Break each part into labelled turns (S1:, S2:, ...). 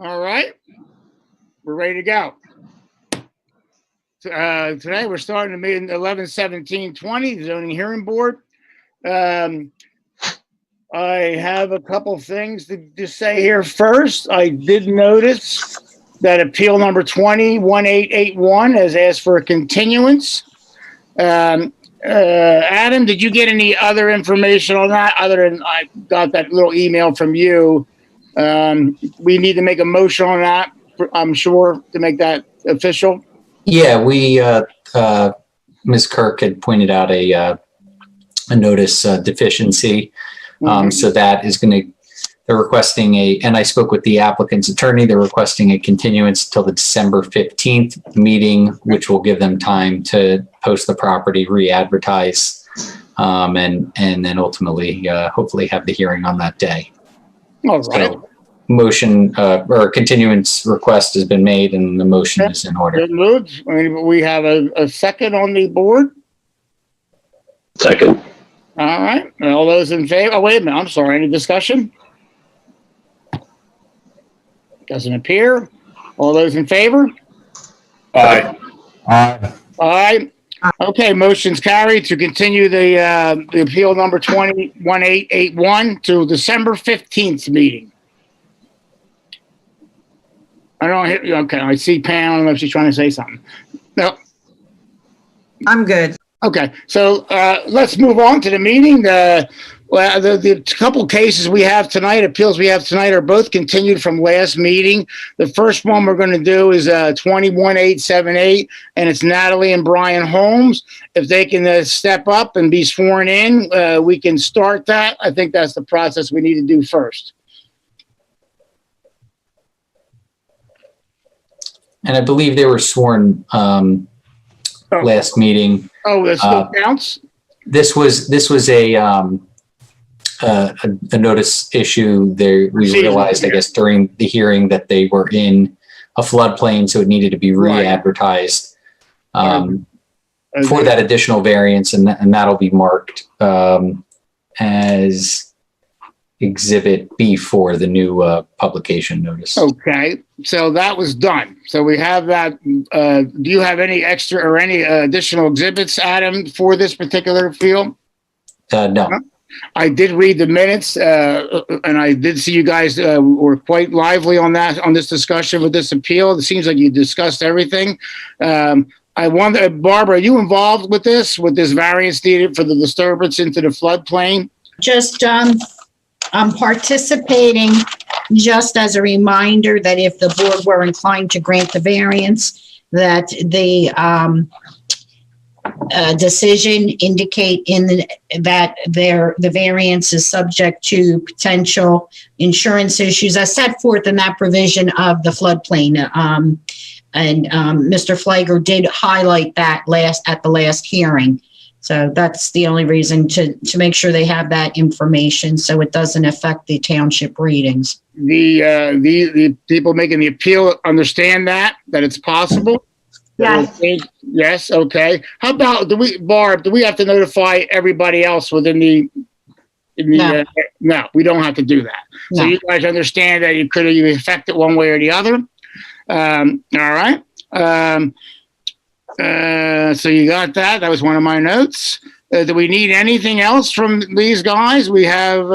S1: All right, we're ready to go. Today we're starting the meeting 11/17/20, zoning hearing board. I have a couple things to say here. First, I did notice that appeal number 20-1881 has asked for a continuance. Adam, did you get any other information on that other than I got that little email from you? We need to make a motion on that, I'm sure, to make that official.
S2: Yeah, we Ms. Kirk had pointed out a notice deficiency. So that is going to, they're requesting and I spoke with the applicant's attorney, they're requesting a continuance till the December 15th meeting, which will give them time to post the property, re-advertise, and then ultimately, hopefully have the hearing on that day.
S1: All right.
S2: So, motion or continuance request has been made and the motion is in order.
S1: Good moved. We have a second on the board.
S3: Second.
S1: All right. All those in favor? Oh, wait a minute. I'm sorry. Any discussion? Doesn't appear. All those in favor?
S3: Aye.
S1: Aye. Aye. Okay. Motion's carried to continue the appeal number 20-1881 to December 15th meeting. I don't hear. Okay, I see Pam. I don't know if she's trying to say something. No.
S4: I'm good.
S1: Okay, so let's move on to the meeting. The couple cases we have tonight, appeals we have tonight, are both continued from last meeting. The first one we're going to do is 21-878, and it's Natalie and Brian Holmes. If they can step up and be sworn in, we can start that. I think that's the process we need to do first.
S2: And I believe they were sworn last meeting.
S1: Oh, this still counts?
S2: This was a notice issue. We realized, I guess, during the hearing that they were in a floodplain, so it needed to be re-advertised for that additional variance, and that'll be marked as Exhibit B for the new publication notice.
S1: Okay, so that was done. So we have that. Do you have any extra or any additional exhibits, Adam, for this particular appeal?
S2: No.
S1: I did read the minutes, and I did see you guys were quite lively on this discussion with this appeal. It seems like you discussed everything. I wonder, Barbara, are you involved with this variance needed for the disturbance into the floodplain?
S5: Just I'm participating just as a reminder that if the board were inclined to grant the variance, that the decision indicate that the variance is subject to potential insurance issues as set forth in that provision of the floodplain. And Mr. Flagler did highlight that at the last hearing. So that's the only reason to make sure they have that information so it doesn't affect the township readings.
S1: The people making the appeal understand that it's possible?
S5: Yes.
S1: Yes, okay. How about, Barb, do we have to notify everybody else within the
S5: No.
S1: No, we don't have to do that. So
S5: No.
S1: you guys understand that you could affect it one way or the other? All right. So you got that. That was one of my notes. Do we need anything else from these guys? We have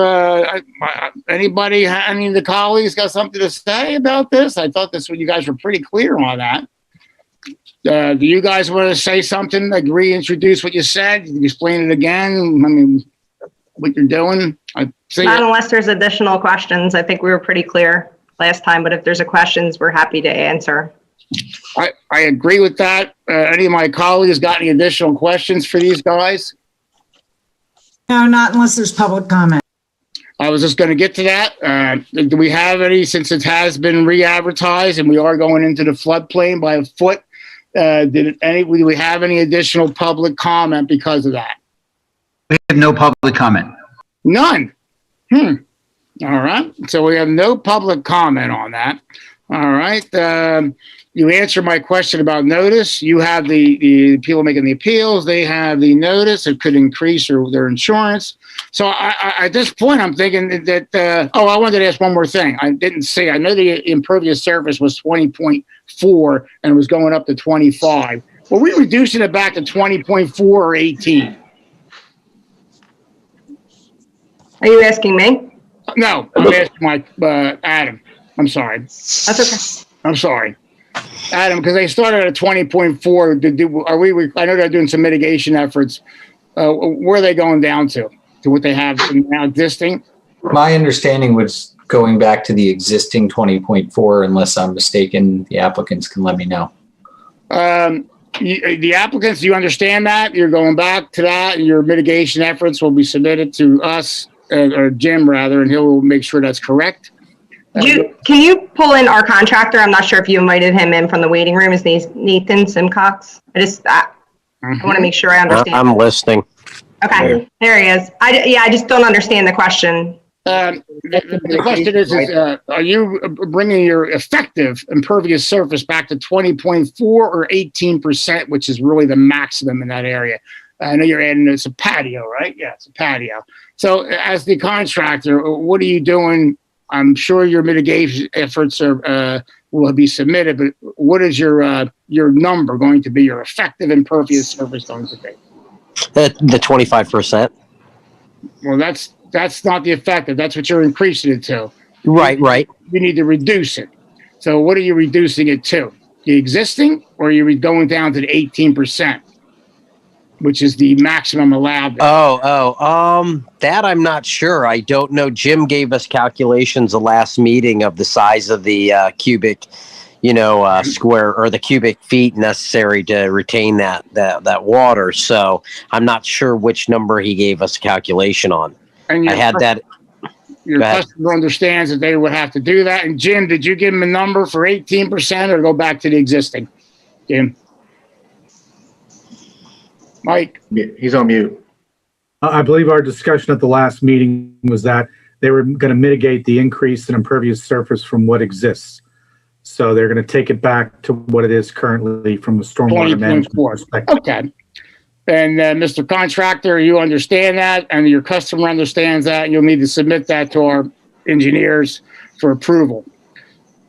S1: any of the colleagues got something to say about this? I thought you guys were pretty clear on that. Do you guys want to say something, like reintroduce what you said, explain it again? I mean, what you're doing?
S6: Not unless there's additional questions. I think we were pretty clear last time, but if there's questions, we're happy to answer.
S1: I agree with that. Any of my colleagues got any additional questions for these guys?
S4: No, not unless there's public comment.
S1: I was just going to get to that. Do we have any, since it has been re-advertised and we are going into the floodplain by a foot, do we have any additional public comment because of that?
S7: We have no public comment.
S1: None. All right. So we have no public comment on that. All right. You answered my question about notice. You have the people making the appeals. They have the notice. It could increase their insurance. So at this point, I'm thinking that, I wanted to ask one more thing. I didn't say, I know the impervious surface was 20.4 and it was going up to 25. Were we reducing it back to 20.4 or 18?
S6: Are you asking me?
S1: No, I'm asking Adam. I'm sorry.
S6: That's okay.
S1: I'm sorry. Adam, because they started at 20.4. I know they're doing some mitigation efforts. Where are they going down to what they have now existing?
S2: My understanding was going back to the existing 20.4, unless I'm mistaken. The applicants can let me know.
S1: The applicants, do you understand that? You're going back to that, and your mitigation efforts will be submitted to us, or Jim rather, and he'll make sure that's correct.
S6: Can you pull in our contractor? I'm not sure if you invited him in from the waiting room. His name's Nathan Simcox. I want to make sure I understand.
S3: I'm listening.
S6: Okay, there he is. I just don't understand the question.
S1: The question is are you bringing your effective impervious surface back to 20.4 or 18%, which is really the maximum in that area? I know you're adding, it's a patio, right? Yeah, it's a patio. So as the contractor, what are you doing? I'm sure your mitigation efforts will be submitted, but what is your number going to be, your effective impervious surface going to be?
S3: The 25%.
S1: Well, that's not the effective. That's what you're increasing it to.
S3: Right.
S1: You need to reduce it. So what are you reducing it to? The existing, or are you going down to the 18%, which is the maximum allowed?
S3: That I'm not sure. I don't know. Jim gave us calculations the last meeting of the size of the cubic, square, or the cubic feet necessary to retain that water. So I'm not sure which number he gave us a calculation on.
S1: And
S3: I had that.
S1: Your customer understands that they would have to do that. And Jim, did you give him a number for 18% or go back to the existing? Jim? Mike?
S8: He's on mute.
S9: I believe our discussion at the last meeting was that they were going to mitigate the increase in impervious surface from what exists. So they're going to take it back to what it is currently from a stormwater management perspective.
S1: Okay. And Mr. Contractor, you understand that, and your customer understands that, and you'll need to submit that to our engineers for approval.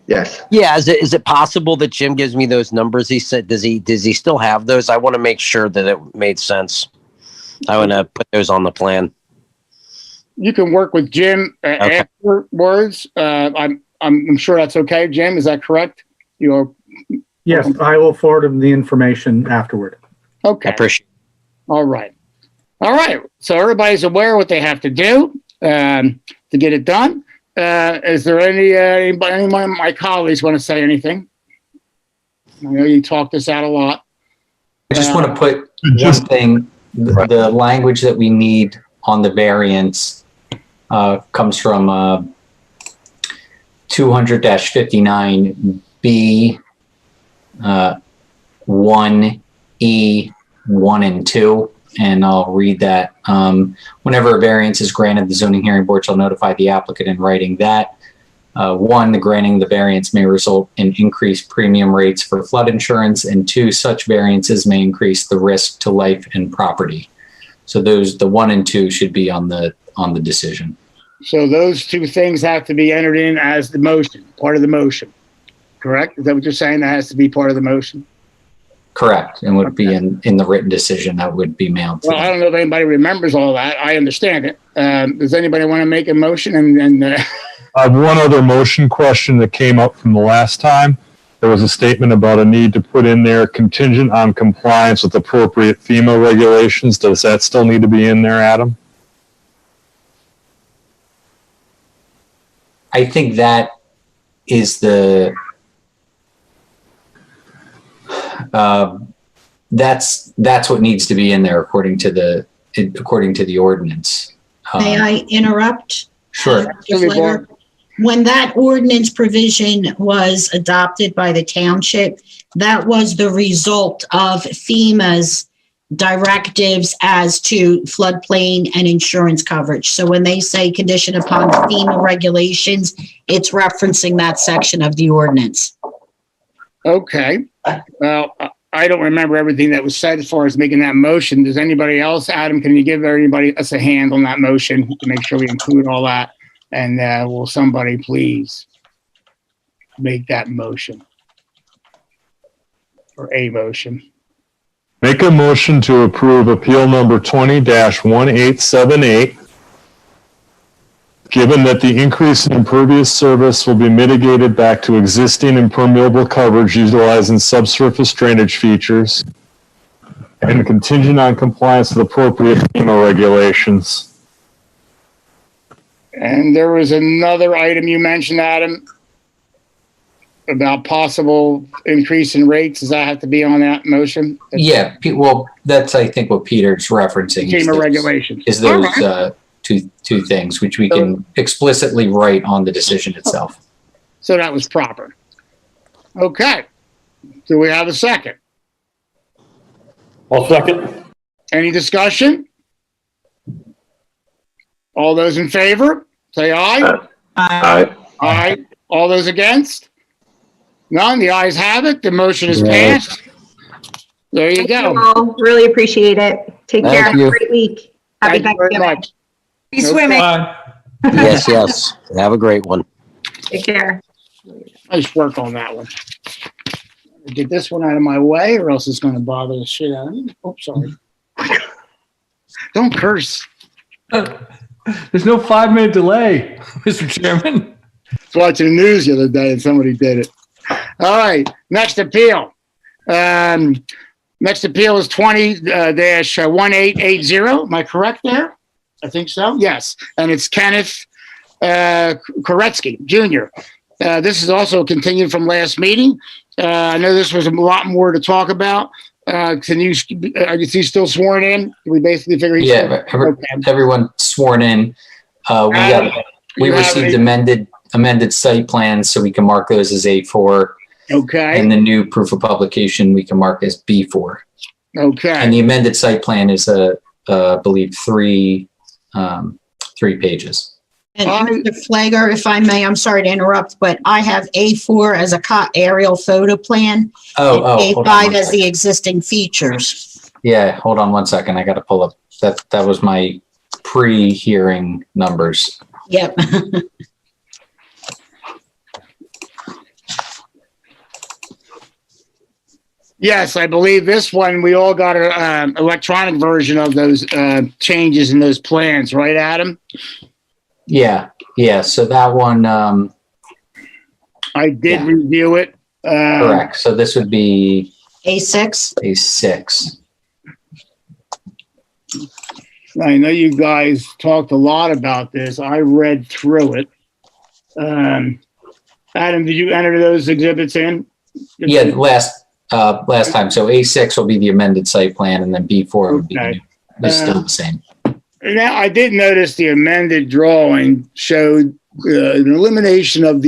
S8: Yes.
S3: Yeah. Is it possible that Jim gives me those numbers? He said, does he still have those? I want to make sure that it made sense. I want to put those on the plan.
S1: You can work with Jim afterwards. I'm sure that's okay. Jim, is that correct?
S9: Yes, I will forward him the information afterward.
S1: Okay.
S3: I appreciate it.
S1: All right. So everybody's aware of what they have to do to get it done. Is there any one of my colleagues want to say anything? I know you talked this out a lot.
S2: I just want to put one thing. The language that we need on the variance comes from 200-59B 1E 1 and 2, and I'll read that. Whenever a variance is granted, the zoning hearing board shall notify the applicant in writing that 1, the granting of the variance may result in increased premium rates for flood insurance, and 2, such variances may increase the risk to life and property. So the 1 and 2 should be on the decision.
S1: So those two things have to be entered in as the motion, part of the motion. Correct? Is that what you're saying? That has to be part of the motion?
S2: Correct, and would be in the written decision that would be mailed to
S1: Well,
S2: them.
S1: I don't know if anybody remembers all that. I understand it. Does anybody want to make a motion?
S10: I have one other motion question that came up from the last time. There was a statement about a need to put in there contingent on compliance with appropriate FEMA regulations. Does that still need to be in there, Adam?
S2: I think that is that's what needs to be in there according to the ordinance.
S5: May I interrupt?
S2: Sure.
S5: When that ordinance provision was adopted by the township, that was the result of FEMA's directives as to floodplain and insurance coverage. So when they say condition upon the FEMA regulations, it's referencing that section of the ordinance.
S1: Okay. Well, I don't remember everything that was said as far as making that motion. Does anybody else? Adam, can you give anybody us a hand on that motion to make sure we include all that? And will somebody please make that motion? Or a motion?
S10: Make a motion to approve appeal number 20-1878. Given that the increase in impervious surface will be mitigated back to existing impermeable coverage utilizing subsurface drainage features and contingent on compliance with appropriate FEMA regulations.
S1: And there was another item you mentioned, Adam, about possible increase in rates. Does that have to be on that motion?
S2: Yeah, well, that's, I think, what Peter's referencing.
S1: FEMA regulations.
S2: Is those two things, which we can explicitly write on the decision itself.
S1: So that was proper. Okay. Do we have a second?
S10: I'll second.
S1: Any discussion? All those in favor, say aye.
S8: Aye.
S1: Aye. All those against? None. The ayes have it. The motion is
S3: Right.
S1: passed. There you
S6: Thank you
S1: go.
S6: all. Really appreciate it. Take
S3: Thank
S6: care. Have
S3: you.
S6: a great week. Happy
S1: Thank you very
S6: Thanksgiving.
S1: much.
S4: Be swimming.
S3: Yes, yes. Have a great one.
S6: Take care.
S1: Nice work on that one. Get this one out of my way or else it's going to bother the shit out of me. Oh, sorry. Don't curse.
S11: There's no 5-minute delay, Mr. Chairman.
S1: I was watching the news the other day and somebody did it. All right, next appeal. Next appeal is 20-1880. Am I correct there? I think so. Yes. And it's Kenneth Koretsky Jr. This is also continued from last meeting. I know this was a lot more to talk about. Are you still sworn in? We basically figure he's
S2: Everyone sworn in. We received amended site plans, so we can mark those as A4.
S1: Okay.
S2: And the new proof of publication we can mark as B4.
S1: Okay.
S2: And the amended site plan is I believe three pages.
S5: And Mr. Flagger, if I may, I'm sorry to interrupt, but I have A4 as a aerial photo plan.
S2: Oh,
S5: and
S2: hold on
S5: A5 as the existing features.
S2: Yeah, hold on one second. I got to pull up that was my pre-hearing numbers.
S5: Yep.
S1: Yes, I believe this one, we all got an electronic version of those changes in those plans, right, Adam?
S2: Yeah. So that one,
S1: I did review it.
S2: correct. So this would be
S5: A6.
S2: A6.
S1: I know you guys talked a lot about this. I read through it. Adam, did you enter those exhibits in?
S2: Yeah, last time. So A6 will be the amended site plan, and then B4 would be it's still the same.
S1: Now, I did notice the amended drawing showed an elimination of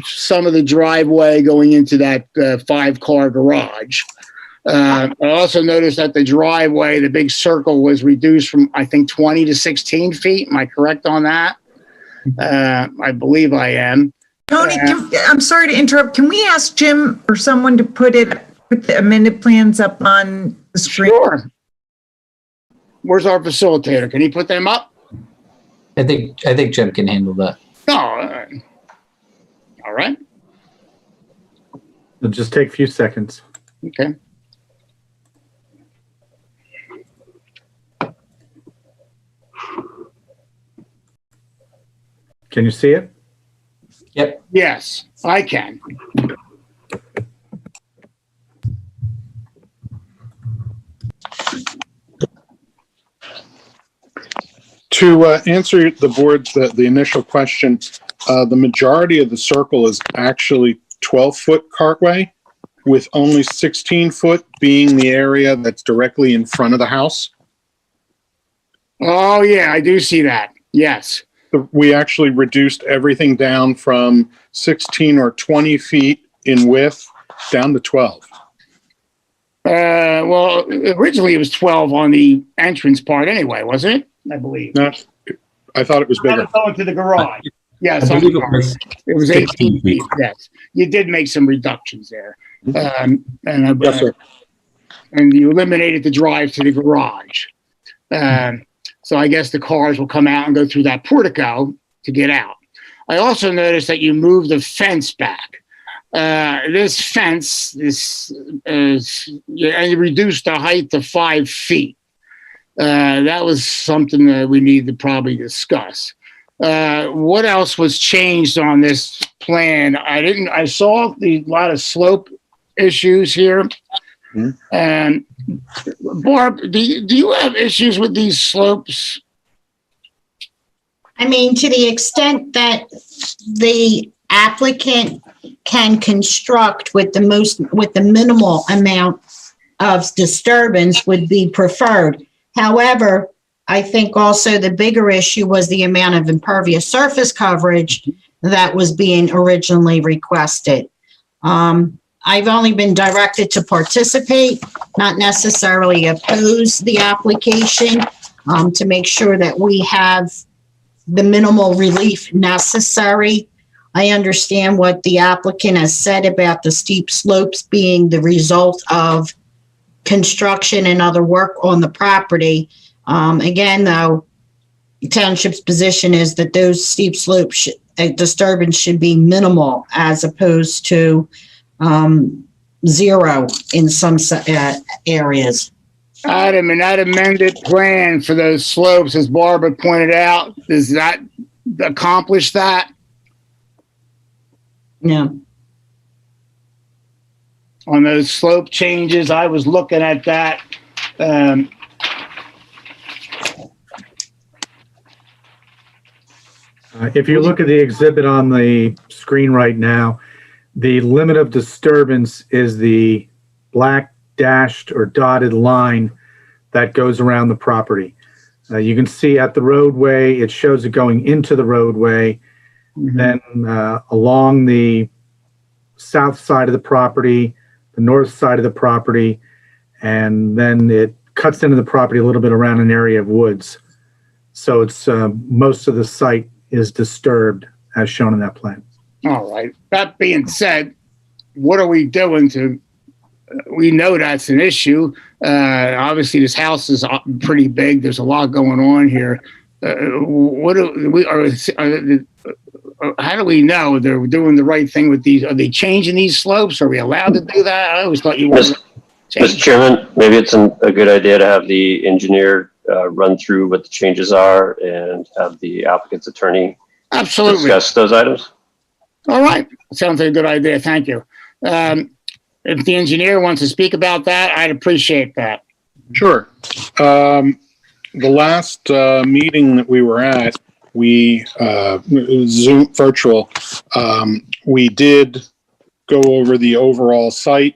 S1: some of the driveway going into that 5-car garage. I also noticed that the driveway, the big circle, was reduced from, I think, 20 to 16 feet. Am I correct on that? I believe I am.
S4: Tony, I'm sorry to interrupt. Can we ask Jim or someone to put the amended plans up on the screen?
S1: Sure. Where's our facilitator? Can he put them up?
S2: I think Jim can handle that.
S1: No. All right.
S9: It'll just take a few seconds.
S1: Okay.
S9: Can you see it?
S2: Yep.
S1: Yes, I can.
S12: To answer the board's the initial question, the majority of the circle is actually 12-foot cartway, with only 16-foot being the area that's directly in front of the house.
S1: Oh, yeah, I do see that. Yes.
S12: We actually reduced everything down from 16 or 20 feet in width down to 12.
S1: Well, originally it was 12 on the entrance part anyway, wasn't it? I believe.
S12: No, I thought it was bigger.
S1: Going to the garage. Yes,
S11: I
S1: I'm
S11: believe
S1: sorry. It was 18 feet. Yes, you did make some reductions there,
S12: Yes, sir.
S1: and you eliminated the drive to the garage. So I guess the cars will come out and go through that portico to get out. I also noticed that you moved the fence back. This fence, and you reduced the height to 5 feet. That was something that we need to probably discuss. What else was changed on this plan? I saw a lot of slope issues here. And Barb, do you have issues with these slopes?
S5: I mean, to the extent that the applicant can construct with the minimal amount of disturbance would be preferred. However, I think also the bigger issue was the amount of impervious surface coverage that was being originally requested. I've only been directed to participate, not necessarily oppose the application, to make sure that we have the minimal relief necessary. I understand what the applicant has said about the steep slopes being the result of construction and other work on the property. Again, though, the township's position is that those steep slopes disturbance should be minimal as opposed to zero in some areas.
S1: Adam, and that amended plan for those slopes, as Barbara pointed out, does that accomplish that?
S5: No.
S1: On those slope changes, I was looking at that.
S9: If you look at the exhibit on the screen right now, the limit of disturbance is the black dashed or dotted line that goes around the property. You can see at the roadway, it shows it going into the roadway. Then along the south side of the property, the north side of the property, and then it cuts into the property a little bit around an area of woods. So it's most of the site is disturbed as shown in that plan.
S1: All right. That being said, what are we doing to, we know that's an issue. Obviously this house is pretty big. There's a lot going on here. What do we how do we know they're doing the right thing with these? Are they changing these slopes? Are we allowed to do that? I always thought you were.
S13: Mr. Chairman, maybe it's a good idea to have the engineer run through what the changes are and have the applicant's attorney discuss those items.
S1: All right. Sounds like a good idea. Thank you. If the engineer wants to speak about that, I'd appreciate that.
S12: Sure. The last meeting that we were at, we Zoom virtual, we did go over the overall site,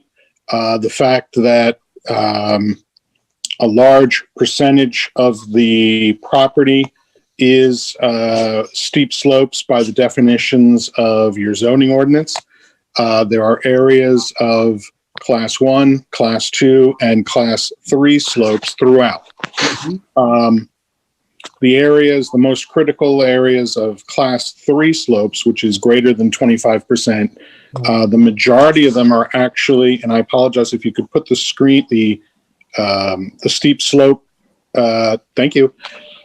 S12: the fact that a large percentage of the property is steep slopes by the definitions of your zoning ordinance. There are areas of class 1, class 2, and class 3 slopes throughout. The most critical areas of class 3 slopes, which is greater than 25%, the majority of them are actually, and I apologize if you could put the steep slope, thank you.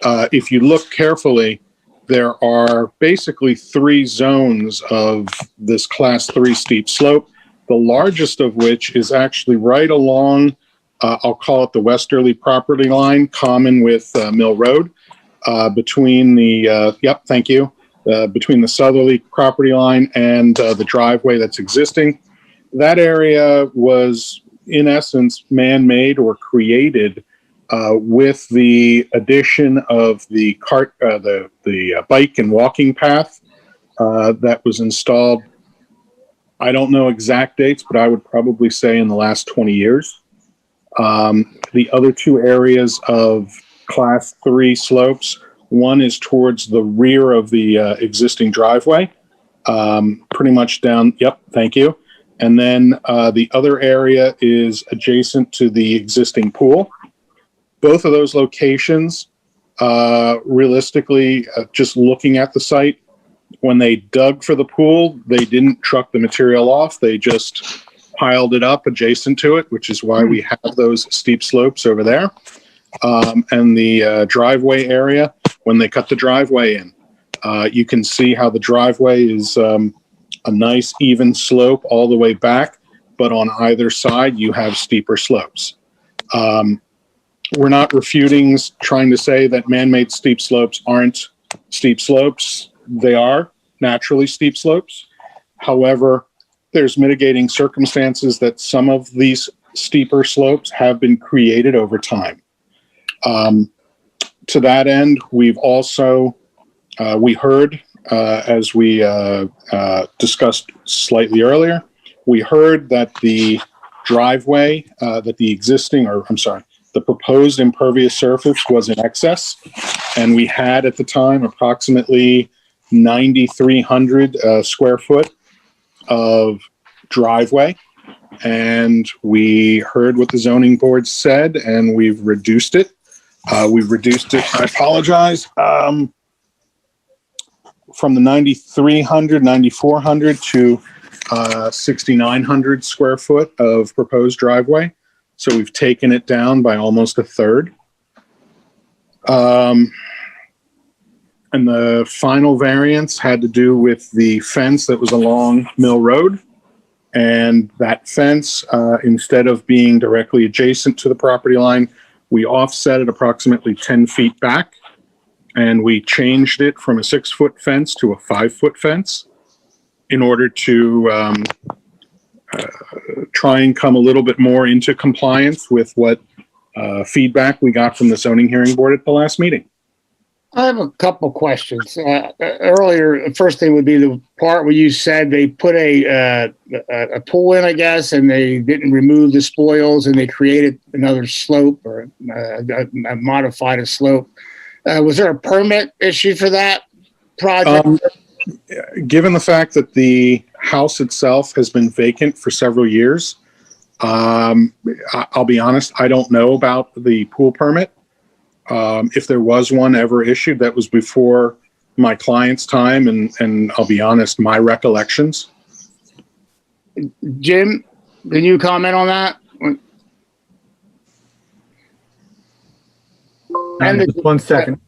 S12: If you look carefully, there are basically 3 zones of this class 3 steep slope, the largest of which is actually right along, I'll call it the westerly property line, common with Mill Road, between the, thank you, between the southerly property line and the driveway that's existing. That area was, in essence, man-made or created with the addition of the bike and walking path that was installed. I don't know exact dates, but I would probably say in the last 20 years. The other 2 areas of class 3 slopes, one is towards the rear of the existing driveway, pretty much down, thank you. And then the other area is adjacent to the existing pool. Both of those locations, realistically, just looking at the site, when they dug for the pool, they didn't truck the material off. They just piled it up adjacent to it, which is why we have those steep slopes over there. And the driveway area, when they cut the driveway in, you can see how the driveway is a nice even slope all the way back, but on either side you have steeper slopes. We're not refuting, trying to say that man-made steep slopes aren't steep slopes. They are naturally steep slopes. However, there's mitigating circumstances that some of these steeper slopes have been created over time. To that end, we've also, we heard, as we discussed slightly earlier, we heard that the driveway, that the existing, or I'm sorry, the proposed impervious surface was in excess, and we had at the time approximately 9,300 square foot of driveway, and we heard what the zoning board said, and we've reduced it. I apologize, from the 9,300, 9,400 to 6,900 square foot of proposed driveway. So we've taken it down by almost a third. And the final variance had to do with the fence that was along Mill Road. And that fence, instead of being directly adjacent to the property line, we offset it approximately 10 feet back. And we changed it from a 6-foot fence to a 5-foot fence in order to try and come a little bit more into compliance with what feedback we got from the zoning hearing board at the last meeting.
S1: I have a couple questions. Earlier, the first thing would be the part where you said they put a pool in, I guess, and they didn't remove the spoils and they created another slope or modified a slope. Was there a permit issue for that project?
S12: Given the fact that the house itself has been vacant for several years, I'll be honest, I don't know about the pool permit. If there was one ever issued, that was before my client's time, and I'll be honest, my recollections.
S1: Jim, can you comment on that?
S9: And just 1 second.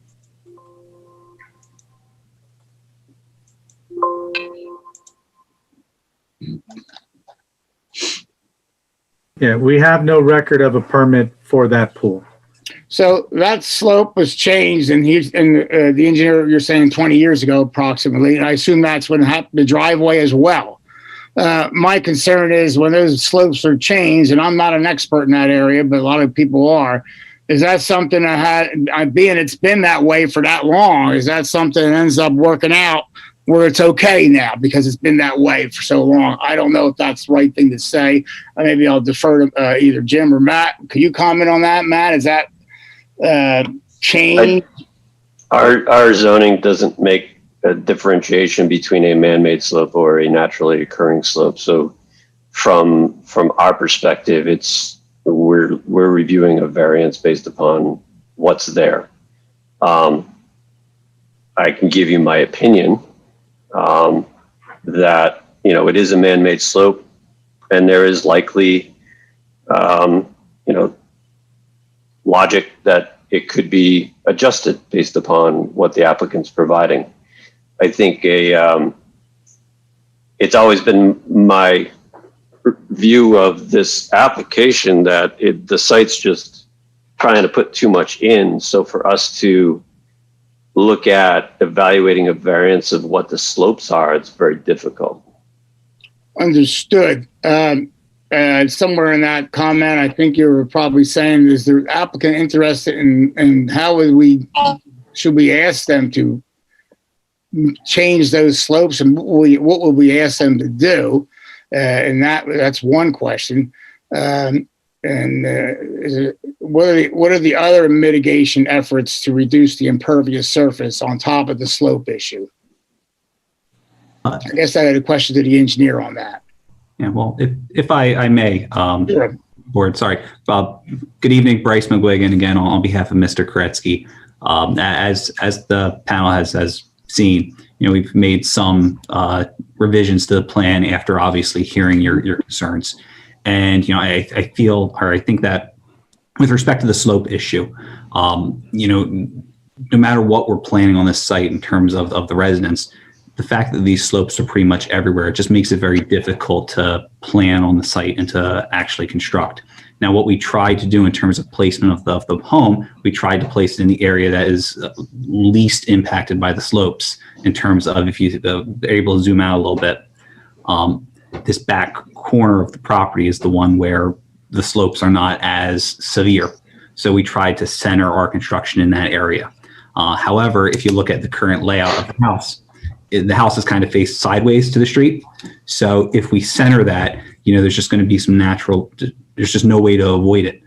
S9: Yeah, we have no record of a permit for that pool.
S1: So that slope was changed, and the engineer, you're saying 20 years ago approximately, and I assume that's when it happened, the driveway as well. My concern is when those slopes are changed, and I'm not an expert in that area, but a lot of people are, is that something that being it's been that way for that long, is that something that ends up working out where it's okay now because it's been that way for so long? I don't know if that's the right thing to say. Maybe I'll defer to either Jim or Matt. Can you comment on that, Matt? Is that change?
S13: Our zoning doesn't make a differentiation between a man-made slope or a naturally occurring slope. So from our perspective, we're reviewing a variance based upon what's there. I can give you my opinion that it is a man-made slope, and there is likely logic that it could be adjusted based upon what the applicant's providing. I think it's always been my view of this application that the site's just trying to put too much in. So for us to look at evaluating a variance of what the slopes are, it's very difficult.
S1: Understood. Somewhere in that comment, I think you were probably saying, is the applicant interested in how should we ask them to change those slopes, and what would we ask them to do? And that's one question. What are the other mitigation efforts to reduce the impervious surface on top of the slope issue? I guess I had a question to the engineer on that.
S14: Yeah, well, if I may,
S1: Sure.
S14: board, sorry. Good evening, Bryce McGuigan again on behalf of Mr. Koretsky. As the panel has seen, we've made some revisions to the plan after obviously hearing your concerns. And, I feel, or I think that with respect to the slope issue, no matter what we're planning on this site in terms of the residents, the fact that these slopes are pretty much everywhere, it just makes it very difficult to plan on the site and to actually construct. Now, what we tried to do in terms of placement of the home, we tried to place it in the area that is least impacted by the slopes in terms of, if you are able to zoom out a little bit, this back corner of the property is the one where the slopes are not as severe. So we tried to center our construction in that area. However, if you look at the current layout of the house is kind of faced sideways to the street. So if we center that, there's just going to be some natural, there's just no way to avoid it.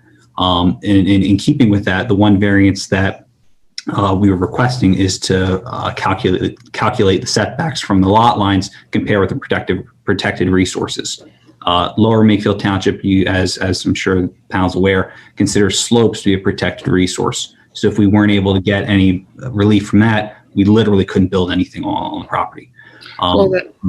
S14: In keeping with that, the one variance that we were requesting is to calculate the setbacks from the lot lines compared with the protected resources. Lower Makefield Township, as I'm sure the panel's aware, considers slopes to be a protected resource. So if we weren't able to get any relief from that, we literally couldn't build anything on the property.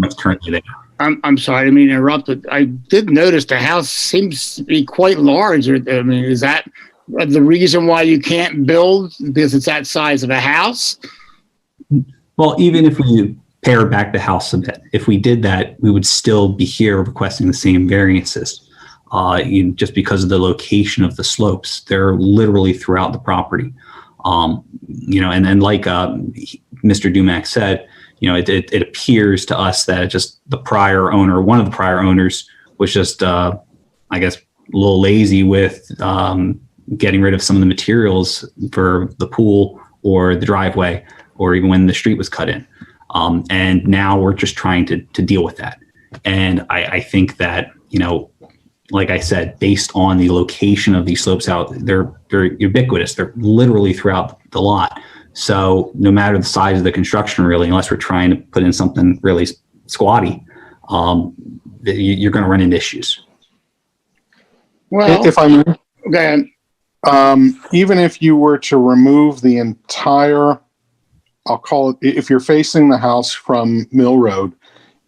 S14: That's currently there.
S1: I'm sorry, I didn't mean to interrupt, but I did notice the house seems to be quite large. I mean, is that the reason why you can't build, because it's that size of a house?
S14: Well, even if we pare back the house a bit, if we did that, we would still be here requesting the same variances. Just because of the location of the slopes, they're literally throughout the property. And then like Mr. Dumack said, it appears to us that just the prior owner, one of the prior owners, was just, I guess, a little lazy with getting rid of some of the materials for the pool or the driveway, or even when the street was cut in. And now we're just trying to deal with that. And I think that, like I said, based on the location of these slopes out, they're ubiquitous. They're literally throughout the lot. So no matter the size of the construction, really, unless we're trying to put in something really squatty, you're going to run into issues.
S1: Well,
S12: if I may,
S1: go ahead.
S12: Even if you were to remove the entire, I'll call it, if you're facing the house from Mill Road,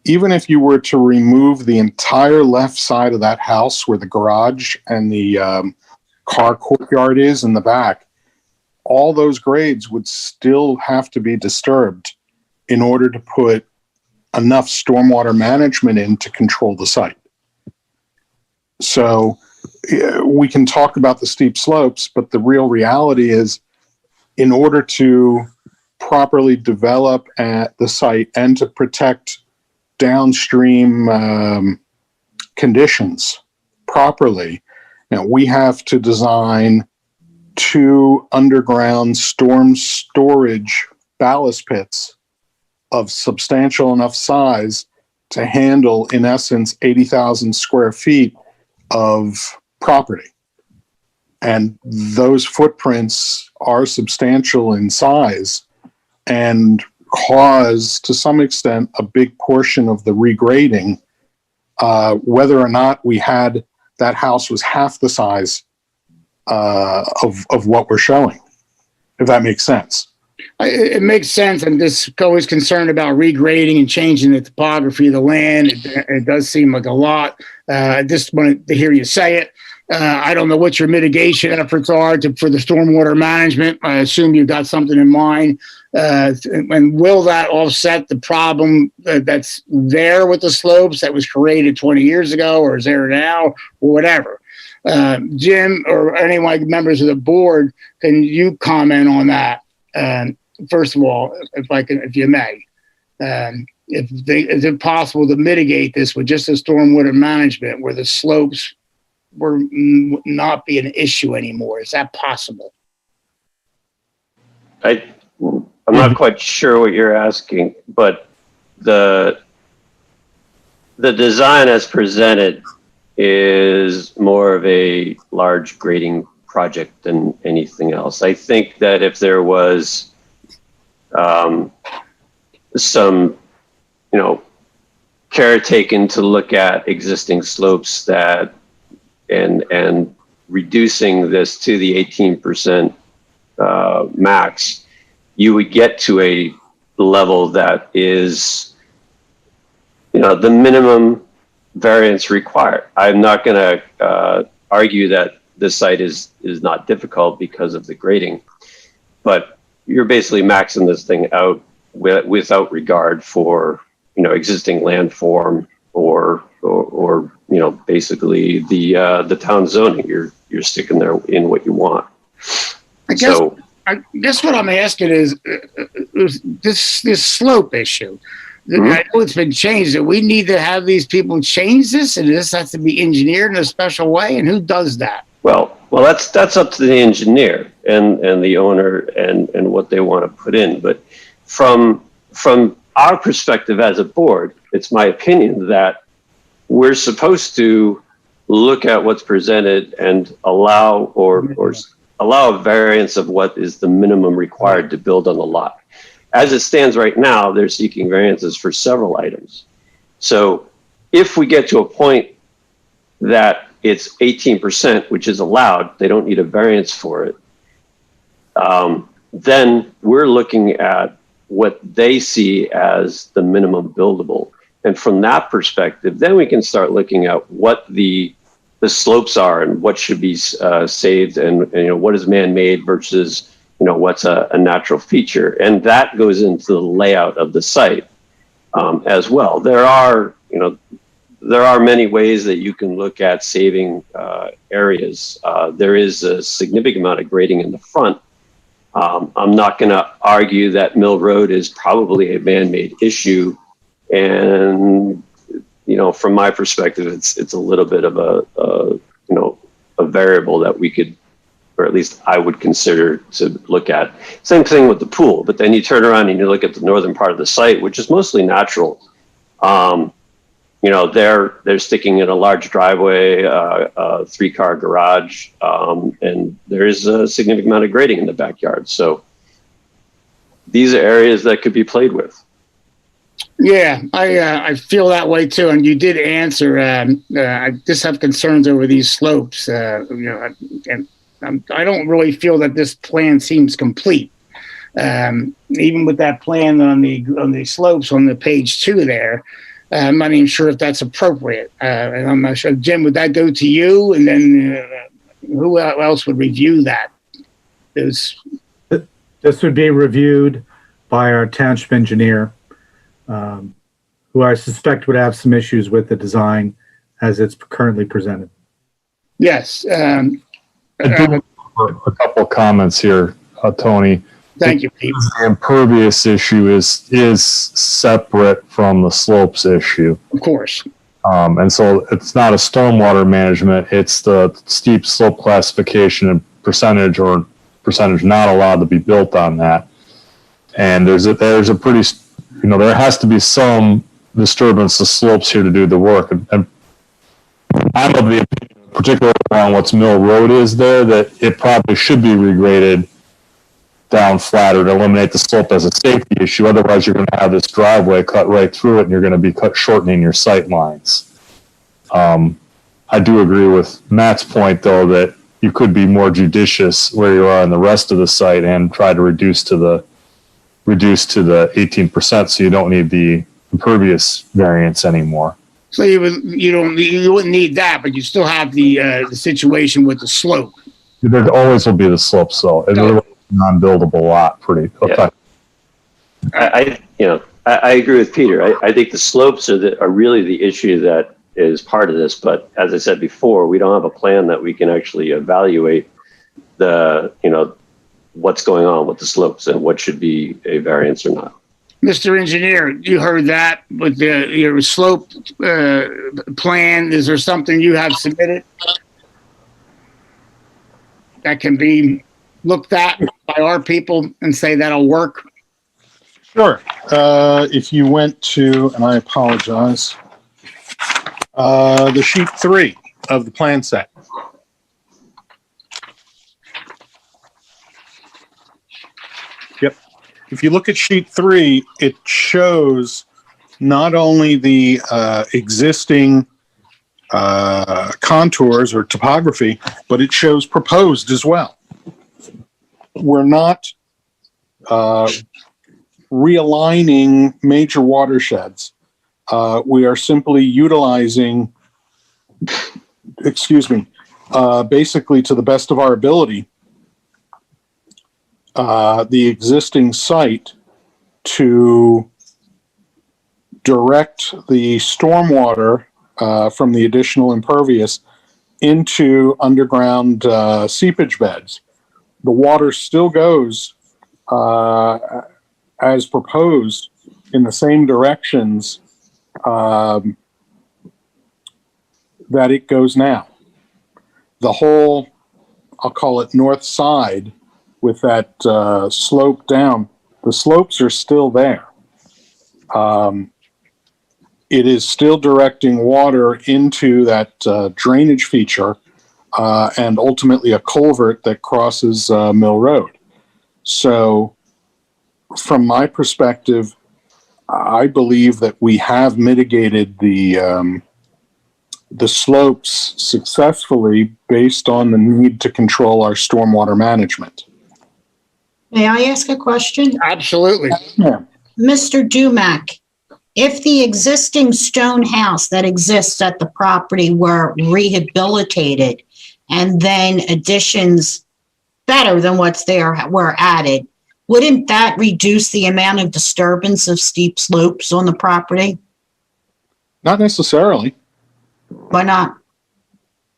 S12: even if you were to remove the entire left side of that house where the garage and the car courtyard is in the back, all those grades would still have to be disturbed in order to put enough stormwater management in to control the site. So we can talk about the steep slopes, but the real reality is, in order to properly develop at the site and to protect downstream conditions properly, now we have to design 2 underground storm storage ballast pits of substantial enough size to handle, in essence, 80,000 square feet of property. And those footprints are substantial in size and cause, to some extent, a big portion of the regrading, whether or not we had that house was half the size of what we're showing, if that makes sense.
S1: It makes sense. I'm just always concerned about regrading and changing the topography of the land. It does seem like a lot. I just wanted to hear you say it. I don't know what your mitigation efforts are for the stormwater management. I assume you've got something in mind. And will that offset the problem that's there with the slopes that was created 20 years ago, or is there now, or whatever? Jim, or any of my members of the board, can you comment on that? First of all, if you may, is it possible to mitigate this with just a stormwater management where the slopes were not be an issue anymore? Is that possible?
S13: I'm not quite sure what you're asking, but the design as presented is more of a large grading project than anything else. I think that if there was some, care taken to look at existing slopes that and reducing this to the 18% max, you would get to a level that is, the minimum variance required. I'm not going to argue that this site is not difficult because of the grading, but you're basically maxing this thing out without regard for existing landform or basically the town zoning. You're sticking there in what you want.
S1: I guess what I'm asking is this slope issue.
S13: Mm-hmm.
S1: I know it's been changed. Do we need to have these people change this, and this has to be engineered in a special way? And who does that?
S13: Well, that's up to the engineer and the owner and what they want to put in. But from our perspective as a board, it's my opinion that we're supposed to look at what's presented and allow a variance of what is the minimum required to build on the lot. As it stands right now, they're seeking variances for several items. So if we get to a point that it's 18%, which is allowed, they don't need a variance for it, then we're looking at what they see as the minimum buildable. And from that perspective, then we can start looking at what the slopes are and what should be saved and what is man-made versus what's a natural feature. And that goes into the layout of the site as well. There are many ways that you can look at saving areas. There is a significant amount of grading in the front. I'm not going to argue that Mill Road is probably a man-made issue. And, from my perspective, it's a little bit of a variable that we could, or at least I would consider to look at. Same thing with the pool, but then you turn around and you look at the northern part of the site, which is mostly natural. They're sticking in a large driveway, a 3-car garage, and there is a significant amount of grading in the backyard. So these are areas that could be played with.
S1: Yeah, I feel that way too. And you did answer. I just have concerns over these slopes. And I don't really feel that this plan seems complete. Even with that plan on the slopes on the page 2 there. I'm not even sure if that's appropriate. And I'm not sure. Jim, would that go to you? And then who else would review that? This
S9: would be reviewed by our township engineer, who I suspect would have some issues with the design as it's currently presented.
S1: Yes.
S10: I do have a couple of comments here, Tony.
S1: Thank you, Pete.
S10: The impervious issue is separate from the slopes issue.
S1: Of course.
S10: And so it's not a stormwater management, it's the steep slope classification and percentage not allowed to be built on that. And there's a pretty, there has to be some disturbance of slopes here to do the work. And I'm of the opinion, particularly around what's Mill Road is there, that it probably should be regraded down flatter to eliminate the slope as a safety issue. Otherwise, you're going to have this driveway cut right through it, and you're going to be shortening your sight lines. I do agree with Matt's point, though, that you could be more judicious where you are in the rest of the site and try to reduce to the 18%, so you don't need the impervious variance anymore.
S1: So you wouldn't need that, but you still have the situation with the slope.
S10: There always will be the slope, so it's a non-buildable lot, pretty effective.
S13: I agree with Peter. I think the slopes are really the issue that is part of this. But as I said before, we don't have a plan that we can actually evaluate what's going on with the slopes and what should be a variance or not.
S1: Mr. Engineer, you heard that with your slope plan. Is there something you have submitted that can be looked at by our people and say that'll work?
S12: Sure. If you went to, and I apologize, the sheet 3 of the plan set. Yep. If you look at sheet 3, it shows not only the existing contours or topography, but it shows proposed as well. We're not realigning major watersheds. We are simply utilizing, basically to the best of our ability, the existing site to direct the stormwater from the additional impervious into underground seepage beds. The water still goes as proposed in the same directions that it goes now. The whole, I'll call it north side with that slope down, the slopes are still there. It is still directing water into that drainage feature and ultimately a culvert that crosses Mill Road. So from my perspective, I believe that we have mitigated the slopes successfully based on the need to control our stormwater management.
S5: May I ask a question?
S1: Absolutely.
S12: Yeah.
S5: Mr. Dumack, if the existing stone house that exists at the property were rehabilitated and then additions better than what's there were added, wouldn't that reduce the amount of disturbance of steep slopes on the property?
S12: Not necessarily.
S5: Why not?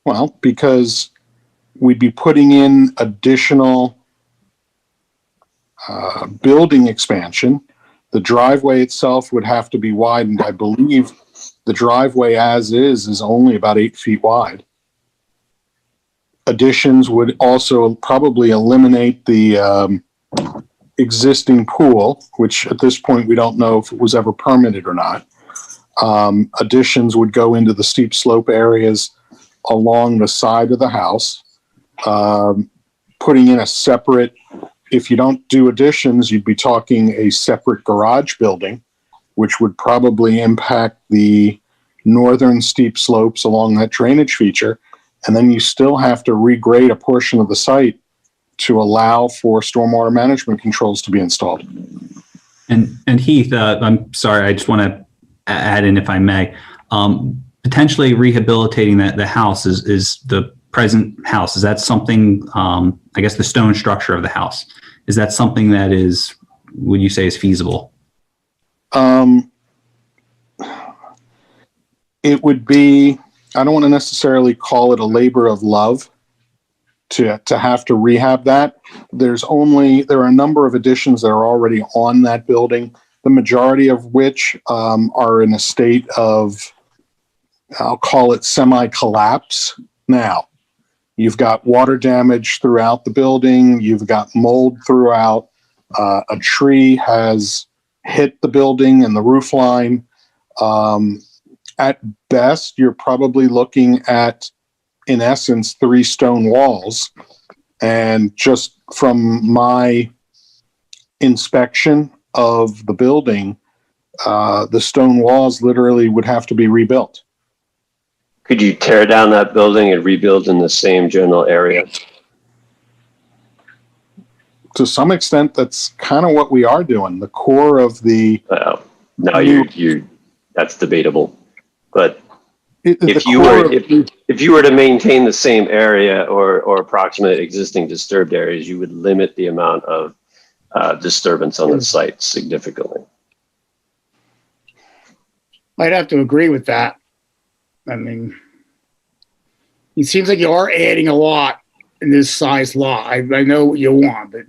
S12: Well, because we'd be putting in additional building expansion. The driveway itself would have to be widened. I believe the driveway as is only about 8 feet wide. Additions would also probably eliminate the existing pool, which at this point we don't know if it was ever permitted or not. Additions would go into the steep slope areas along the side of the house, putting in a separate, if you don't do additions, you'd be talking a separate garage building, which would probably impact the northern steep slopes along that drainage feature. And then you still have to regrade a portion of the site to allow for stormwater management controls to be installed.
S14: And Heath, I'm sorry, I just want to add in, if I may, potentially rehabilitating the house is the present house. Is that something, I guess the stone structure of the house, is that something that is, would you say is feasible?
S12: It would be, I don't want to necessarily call it a labor of love to have to rehab that. There are a number of additions that are already on that building, the majority of which are in a state of, I'll call it semi-collapse now. You've got water damage throughout the building. You've got mold throughout. A tree has hit the building and the roof line. At best, you're probably looking at, in essence, 3 stone walls. And just from my inspection of the building, the stone walls literally would have to be rebuilt.
S13: Could you tear down that building and rebuild in the same general area?
S12: To some extent, that's kind of what we are doing. The core of the
S13: no, you that's debatable. But if you were to maintain the same area or approximate existing disturbed areas, you would limit the amount of disturbance on the site significantly.
S1: I'd have to agree with that. I mean, it seems like you are adding a lot in this size lot. I know what you want, but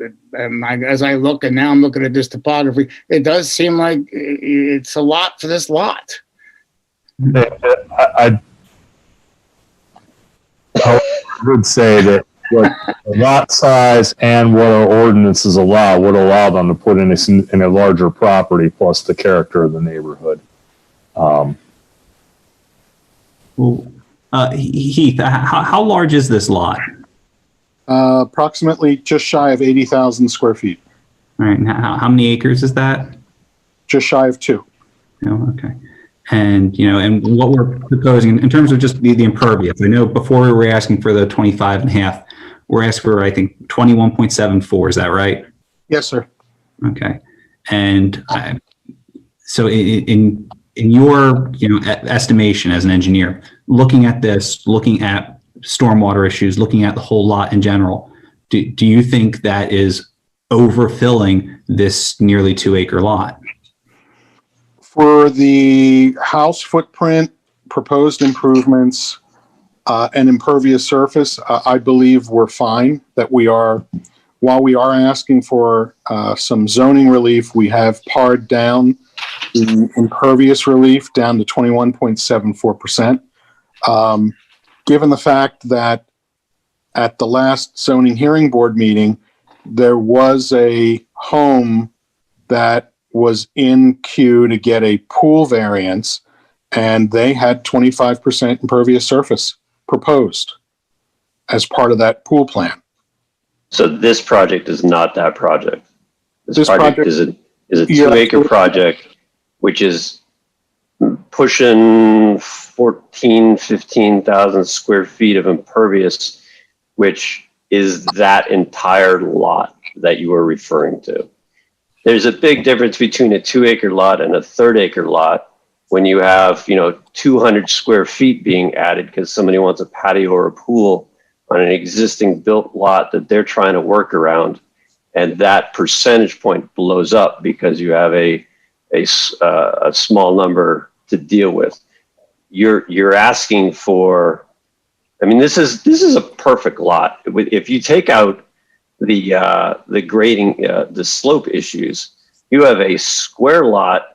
S1: as I look, and now I'm looking at this topography, it does seem like it's a lot for this lot.
S10: I would say that what the lot size and what our ordinances allow would allow them to put in a larger property, plus the character of the neighborhood.
S14: Heath, how large is this lot?
S12: Approximately just shy of 80,000 square feet.
S14: All right. And how many acres is that?
S12: Just shy of 2.
S14: Okay. And, and what we're proposing in terms of just the impervious, I know before we were asking for the 25.5, we're asking for, I think, 21.74. Is that right?
S12: Yes, sir.
S14: Okay. And so in your, estimation as an engineer, looking at this, looking at stormwater issues, looking at the whole lot in general, do you think that is overfilling this nearly 2-acre lot?
S12: For the house footprint, proposed improvements, and impervious surface, I believe we're fine. That while we are asking for some zoning relief, we have pared down the impervious relief down to 21.74%. Given the fact that at the last zoning hearing board meeting, there was a home that was in queue to get a pool variance, and they had 25% impervious surface proposed as part of that pool plan.
S13: So this project is not that project. This
S12: project
S13: is a 2-acre project, which is pushing 15,000 square feet of impervious, which is that entire lot that you are referring to. There's a big difference between a 2-acre lot and a 3rd-acre lot when you have, 200 square feet being added because somebody wants a patio or a pool on an existing built lot that they're trying to work around. And that percentage point blows up because you have a small number to deal with. You're asking for, this is a perfect lot. If you take out the grading, the slope issues, you have a square lot,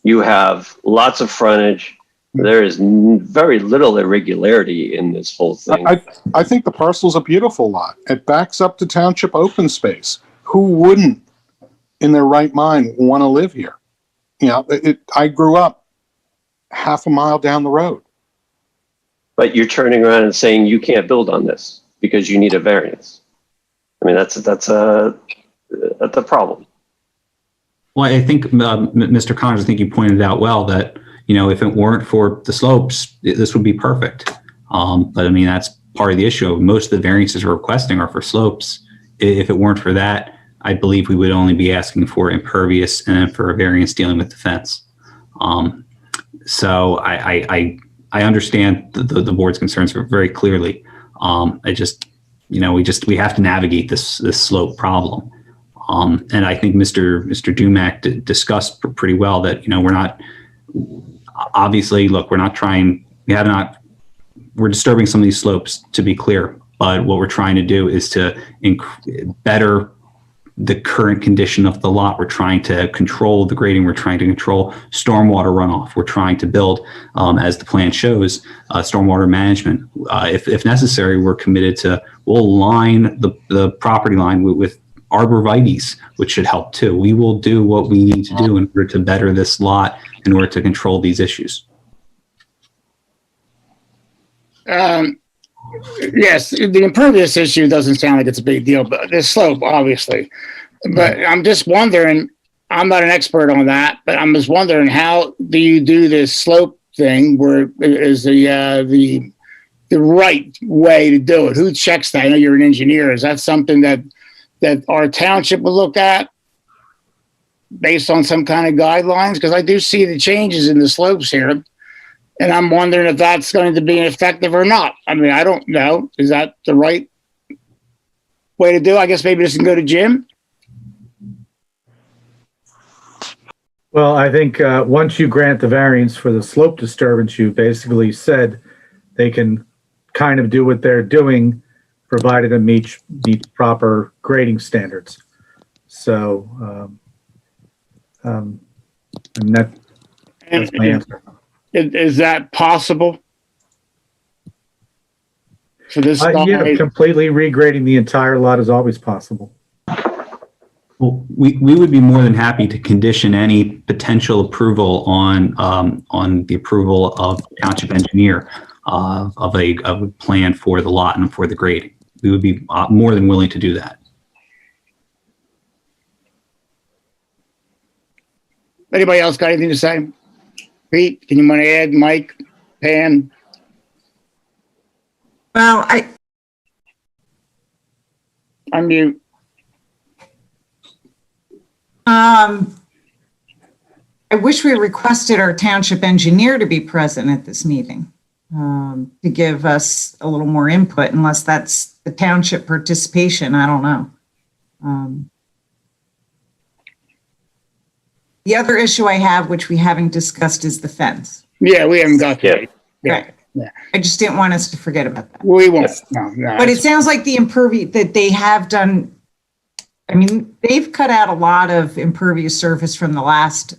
S13: you have lots of frontage. There is very little irregularity in this whole thing.
S12: I think the parcel's a beautiful lot. It backs up to township open space. Who wouldn't, in their right mind, want to live here? I grew up half a mile down the road.
S13: But you're turning around and saying you can't build on this because you need a variance. That's a problem.
S14: Well, I think, Mr. Connors, I think you pointed out well that, if it weren't for the slopes, this would be perfect. But that's part of the issue. Most of the variances we're requesting are for slopes. If it weren't for that, I believe we would only be asking for impervious and then for a variance dealing with the fence. So I understand the board's concerns very clearly. We have to navigate this slope problem. And I think Mr. Dumack discussed pretty well that, we're not, obviously, look, we're disturbing some of these slopes, to be clear, but what we're trying to do is to better the current condition of the lot. We're trying to control the grading. We're trying to control stormwater runoff. We're trying to build, as the plan shows, stormwater management. If necessary, we're committed to, we'll line the property line with arborvitaes, which should help too. We will do what we need to do in order to better this lot, in order to control these issues.
S1: Yes, the impervious issue doesn't sound like it's a big deal, but the slope, obviously. But I'm just wondering, I'm not an expert on that, but I'm just wondering, how do you do this slope thing? Where is the right way to do it? Who checks that? I know you're an engineer. Is that something that our township will look at based on some kind of guidelines? Because I do see the changes in the slopes here. And I'm wondering if that's going to be effective or not. I don't know. Is that the right way to do it? I guess maybe this can go to Jim.
S9: Well, I think once you grant the variance for the slope disturbance, you basically said they can kind of do what they're doing, provided it meets proper grading standards. So, that's my answer.
S1: Is that possible for this?
S9: Yeah, completely regrading the entire lot is always possible.
S14: Well, we would be more than happy to condition any potential approval on the approval of township engineer of a plan for the lot and for the grading. We would be more than willing to do that.
S1: Anybody else got anything to say? Pete, can you want to add? Mike, Pam?
S4: Well,
S1: Unmute.
S4: I wish we requested our township engineer to be present at this meeting, to give us a little more input, unless that's the township participation. I don't know. The other issue I have, which we haven't discussed, is the fence.
S1: Yeah, we haven't got that. Yeah.
S4: Right.
S1: Yeah.
S4: I just didn't want us to forget about that.
S1: We won't. No,
S4: But it sounds like the impervious that they have done. I mean, they've cut out a lot of impervious surface from the last.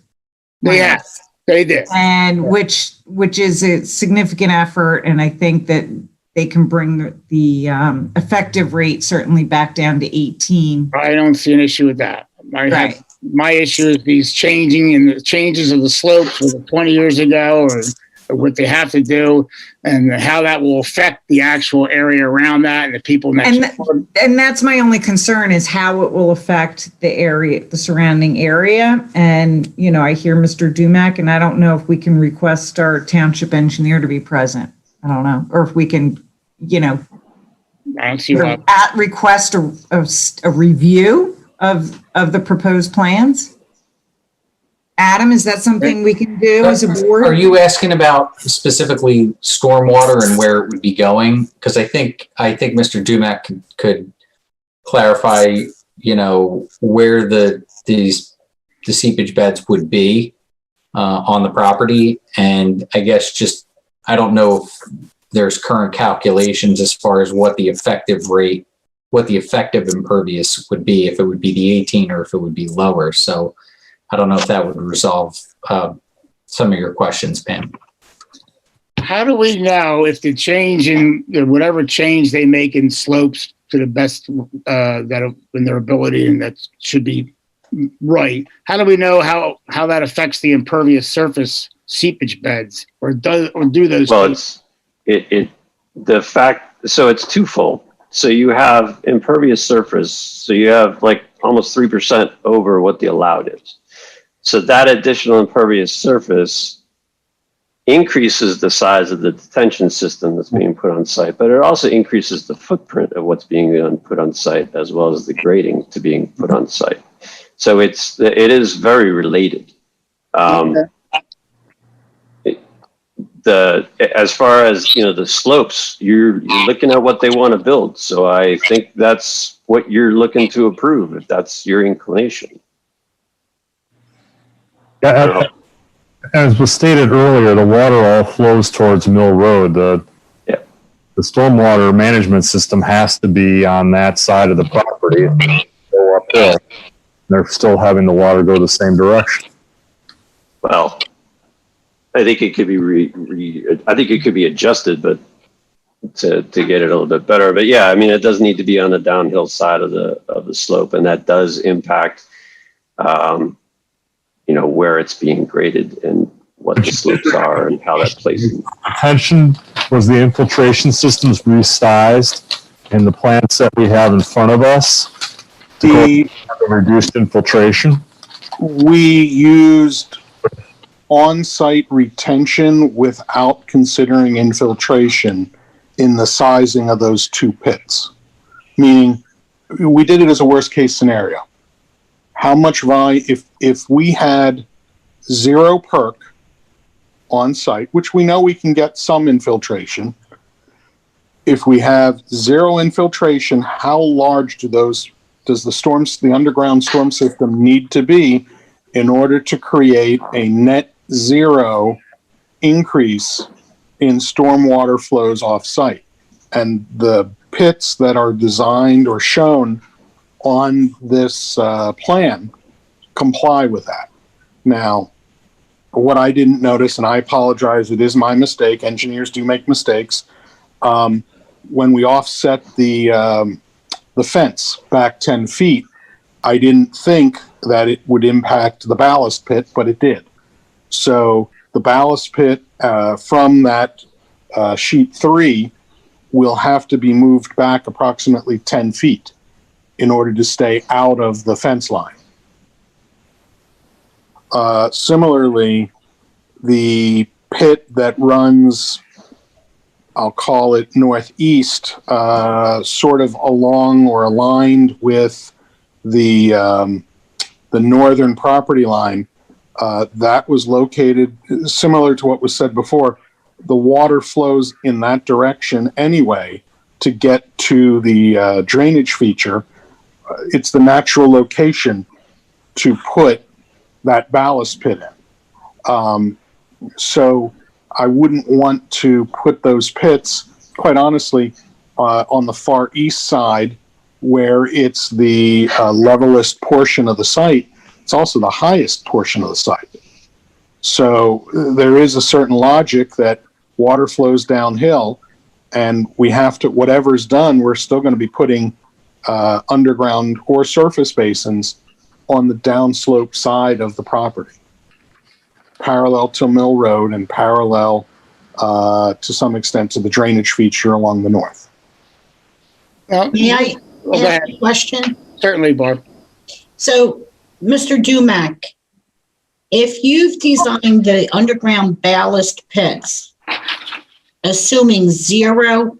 S1: They did.
S4: And which is a significant effort. And I think that they can bring the effective rate certainly back down to 18.
S1: I don't see an issue with that. My issue is these changing and the changes of the slopes from 20 years ago, or what they have to do, and how that will affect the actual area around that and the people next door.
S4: And that's my only concern, is how it will affect the area, the surrounding area. And, you know, I hear Mr. Dumack, and I don't know if we can request our township engineer to be present. I don't know. Or if we can, you know, request a review of the proposed plans. Adam, is that something we can do as a board?
S2: Are you asking about specifically stormwater and where it would be going? Because I think Mr. Dumack could clarify, you know, where the seepage beds would be on the property. And I guess just, I don't know if there's current calculations as far as what the effective rate, what the effective impervious would be, if it would be the 18 or if it would be lower. So I don't know if that would resolve some of your questions, Pam.
S1: How do we know if the change in whatever change they make in slopes to the best that in their ability, and that should be right? How do we know how that affects the impervious surface seepage beds, or do those?
S13: Well, so it's twofold. So you have impervious surface. So you have like almost 3% over what the allowed is. So that additional impervious surface increases the size of the detention system that's being put on site, but it also increases the footprint of what's being put on site, as well as the grading to being put on site. So it is very related. As far as, you know, the slopes, you're looking at what they want to build. So I think that's what you're looking to approve, if that's your inclination.
S10: As was stated earlier, the water all flows towards Mill Road. The stormwater management system has to be on that side of the property. Go uphill. They're still having the water go the same direction.
S13: Well, I think it could be I think it could be adjusted, but to get it a little bit better. But yeah, I mean, it does need to be on the downhill side of the slope, and that does impact, you know, where it's being graded and what the slopes are and how that plays.
S10: Attention was the infiltration systems resized in the plants that we have in front of us to reduced infiltration.
S12: We used on-site retention without considering infiltration in the sizing of those two pits. Meaning, we did it as a worst-case scenario. How much volume, if we had zero perk on site, which we know we can get some infiltration, if we have zero infiltration, how large does the underground storm system need to be in order to create a net zero increase in stormwater flows off site? And the pits that are designed or shown on this plan comply with that. Now, what I didn't notice, and I apologize, it is my mistake. Engineers do make mistakes. When we offset the fence back 10 feet, I didn't think that it would impact the ballast pit, but it did. So the ballast pit from that sheet 3 will have to be moved back approximately 10 feet in order to stay out of the fence line. Similarly, the pit that runs, I'll call it northeast, sort of along or aligned with the northern property line, that was located similar to what was said before. The water flows in that direction anyway to get to the drainage feature. It's the natural location to put that ballast pit in. So I wouldn't want to put those pits, quite honestly, on the far east side where it's the levelest portion of the site. It's also the highest portion of the site. So there is a certain logic that water flows downhill, and we have to, whatever's done, we're still going to be putting underground or surface basins on the downslope side of the property, parallel to Mill Road and parallel to some extent to the drainage feature along the north.
S5: May I ask a question?
S1: Certainly, Barb.
S5: So, Mr. Dumac, if you've designed the underground ballast pits, assuming zero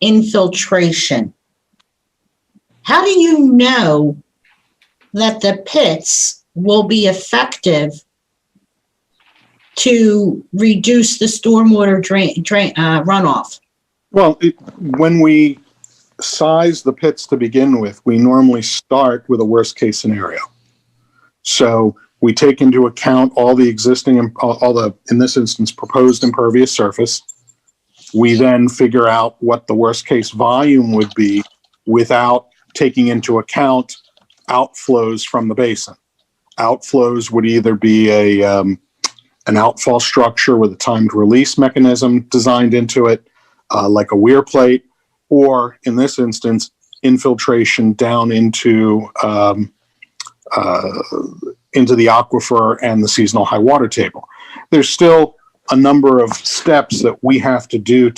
S5: infiltration, how do you know that the pits will be effective to reduce the stormwater runoff?
S12: Well, when we size the pits to begin with, we normally start with a worst case scenario. So we take into account all the existing, in this instance, proposed impervious surface. We then figure out what the worst case volume would be without taking into account outflows from the basin. Outflows would either be an outfall structure with a timed release mechanism designed into it, like a weir plate, or in this instance, infiltration down into the aquifer and the seasonal high water table. There's still a number of steps that we have to do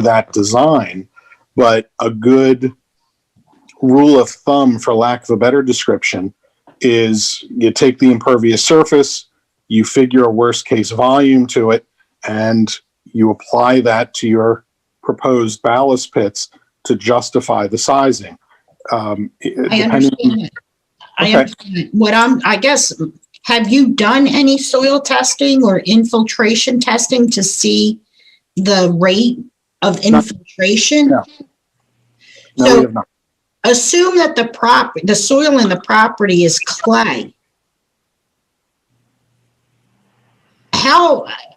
S12: that design, but a good rule of thumb, for lack of a better description, is you take the impervious surface, you figure a worst case volume to it, and you apply that to your proposed ballast pits to justify the sizing.
S5: I understand. I understand. I guess, have you done any soil testing or infiltration testing to see the rate of infiltration?
S12: No,
S5: So,
S12: we have not.
S5: Assume that the soil in the property is clay.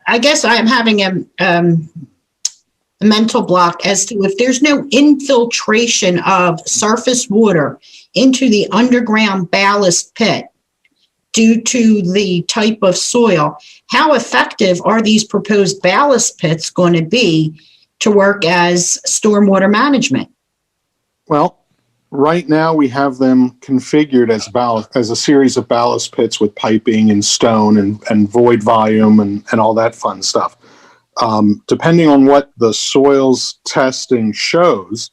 S5: I guess I'm having a mental block as to if there's no infiltration of surface water into the underground ballast pit due to the type of soil, how effective are these proposed ballast pits going to be to work as stormwater management?
S12: Well, right now we have them configured as a series of ballast pits with piping and stone and void volume and all that fun stuff. Depending on what the soils testing shows,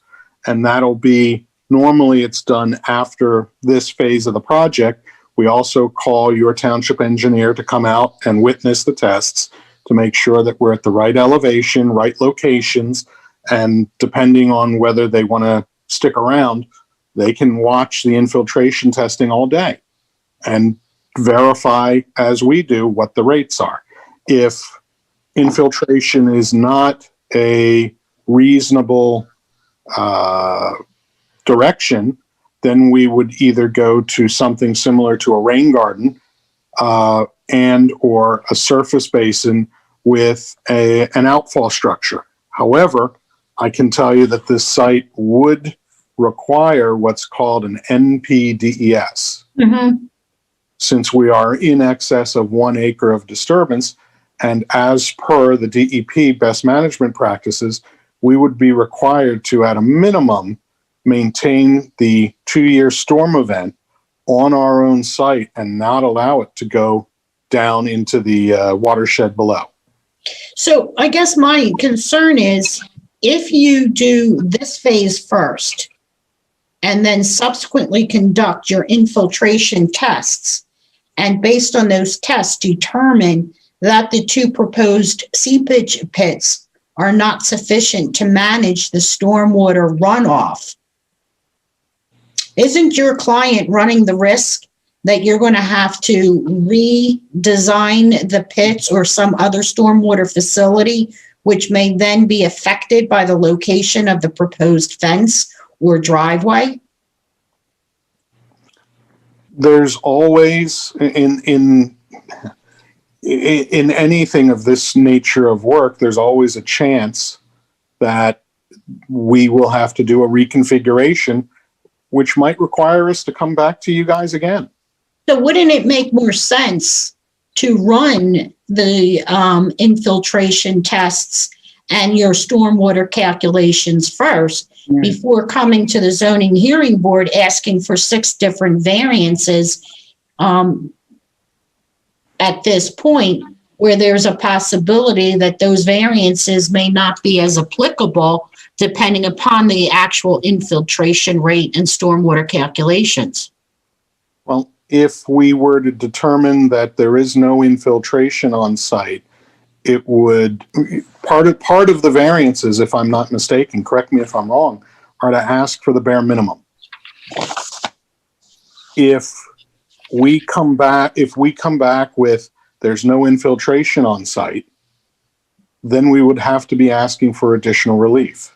S12: and that'll be, normally it's done after this phase of the project. We also call your township engineer to come out and witness the tests to make sure that we're at the right elevation, right locations, and depending on whether they want to stick around, they can watch the infiltration testing all day and verify, as we do, what the rates are. If infiltration is not a reasonable direction, then we would either go to something similar to a rain garden and or a surface basin with an outfall structure. However, I can tell you that this site would require what's called an NPDES.
S5: Mm-hmm.
S12: Since we are in excess of 1 acre of disturbance, and as per the DEP best management practices, we would be required to, at a minimum, maintain the 2-year storm event on our own site and not allow it to go down into the watershed below.
S5: So I guess my concern is if you do this phase first and then subsequently conduct your infiltration tests and based on those tests determine that the two proposed seepage pits are not sufficient to manage the stormwater runoff, isn't your client running the risk that you're going to have to redesign the pits or some other stormwater facility, which may then be affected by the location of the proposed fence or driveway?
S12: There's always in anything of this nature of work, there's always a chance that we will have to do a reconfiguration, which might require us to come back to you guys again.
S5: So wouldn't it make more sense to run the infiltration tests and your stormwater calculations first before coming to the zoning hearing board asking for 6 different variances at this point, where there's a possibility that those variances may not be as applicable depending upon the actual infiltration rate and stormwater calculations?
S12: Well, if we were to determine that there is no infiltration on site, it would, part of the variances, if I'm not mistaken, correct me if I'm wrong, are to ask for the bare minimum. If we come back with there's no infiltration on site, then we would have to be asking for additional relief.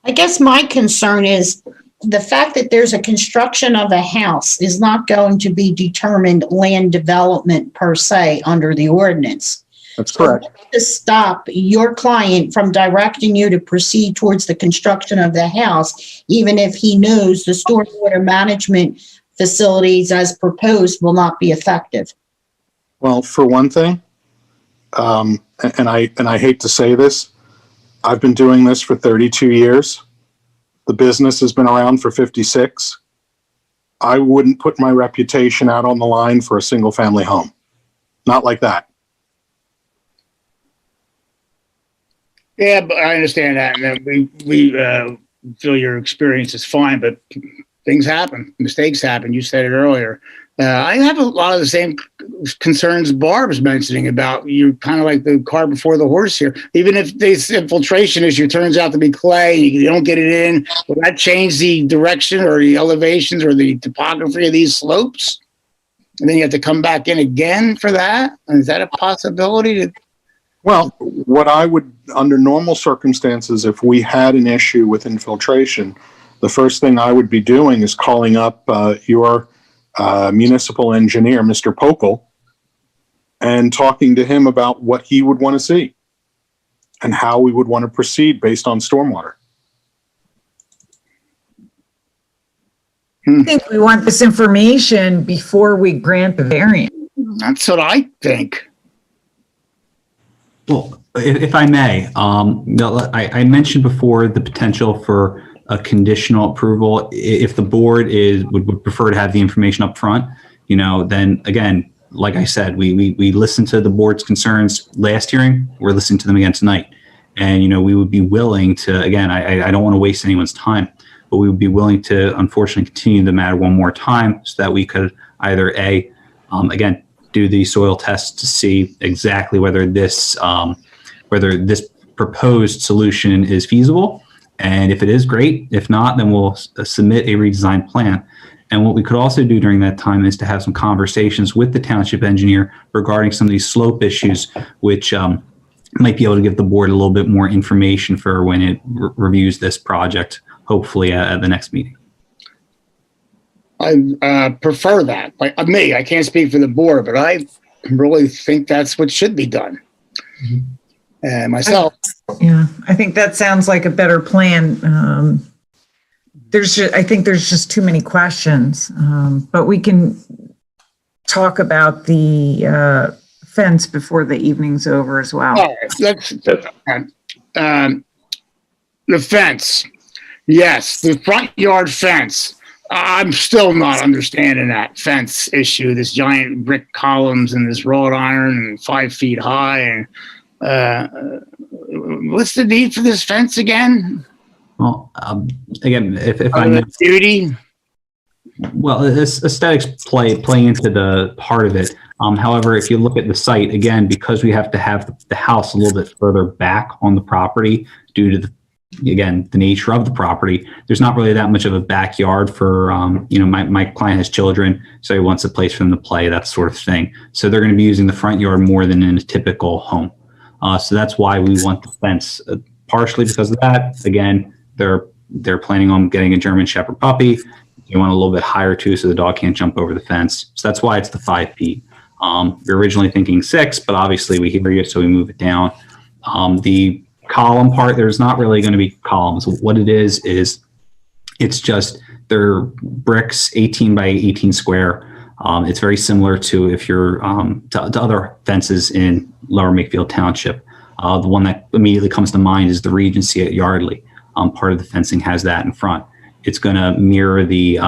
S5: I guess my concern is the fact that there's a construction of a house is not going to be determined land development per se under the ordinance.
S12: That's correct.
S5: So to stop your client from directing you to proceed towards the construction of the house, even if he knows the stormwater management facilities as proposed will not be effective?
S12: Well, for one thing, and I hate to say this, I've been doing this for 32 years. The business has been around for 56. I wouldn't put my reputation out on the line for a single family home. Not like that.
S1: Yeah, but I understand that. And we feel your experience is fine, but things happen. Mistakes happen. You said it earlier. I have a lot of the same concerns Barb's mentioning about. You're kind of like the car before the horse here. Even if this infiltration issue turns out to be clay, you don't get it in, will that change the direction or the elevations or the topography of these slopes? And then you have to come back in again for that? Is that a possibility?
S12: Well, what I would, under normal circumstances, if we had an issue with infiltration, the first thing I would be doing is calling up your municipal engineer, Mr. Pokel, and talking to him about what he would want to see and how we would want to proceed based on stormwater.
S4: I think we want this information before we grant the variance.
S1: That's what I think.
S14: Well, if I may, I mentioned before the potential for a conditional approval. If the board would prefer to have the information up front, then again, like I said, we listened to the board's concerns last hearing. We're listening to them again tonight. And, we would be willing to, again, I don't want to waste anyone's time, but we would be willing to unfortunately continue the matter one more time so that we could either again, do the soil tests to see exactly whether this proposed solution is feasible. And if it is, great. If not, then we'll submit a redesigned plan. And what we could also do during that time is to have some conversations with the township engineer regarding some of these slope issues, which might be able to give the board a little bit more information for when it reviews this project, hopefully at the next meeting.
S1: I prefer that. Like me, I can't speak for the board, but I really think that's what should be done. And myself.
S4: Yeah, I think that sounds like a better plan. I think there's just too many questions, but we can talk about the fence before the evening's over as well.
S1: All right, the fence. Yes, the front yard fence. I'm still not understanding that fence issue, this giant brick columns and this wrought iron and 5 feet high. And what's the need for this fence again?
S14: Well, again, if I may,
S1: duty.
S14: Well, aesthetics play into the part of it. However, if you look at the site again, because we have to have the house a little bit further back on the property due to the nature of the property, there's not really that much of a backyard for, my client has children, so he wants a place for them to play, that sort of thing. So they're going to be using the front yard more than in a typical home. So that's why we want the fence, partially because of that. Again, they're planning on getting a German Shepherd puppy. They want a little bit higher too, so the dog can't jump over the fence. So that's why it's the 5 feet. We were originally thinking 6, but obviously we hear you, so we move it down. The column part, there's not really going to be columns. What it is it's just they're bricks, 18 by 18 square. It's very similar to if you're to other fences in Lower Makefield Township. The one that immediately comes to mind is the Regency at Yardley. Part of the fencing has that in front. It's going to mirror the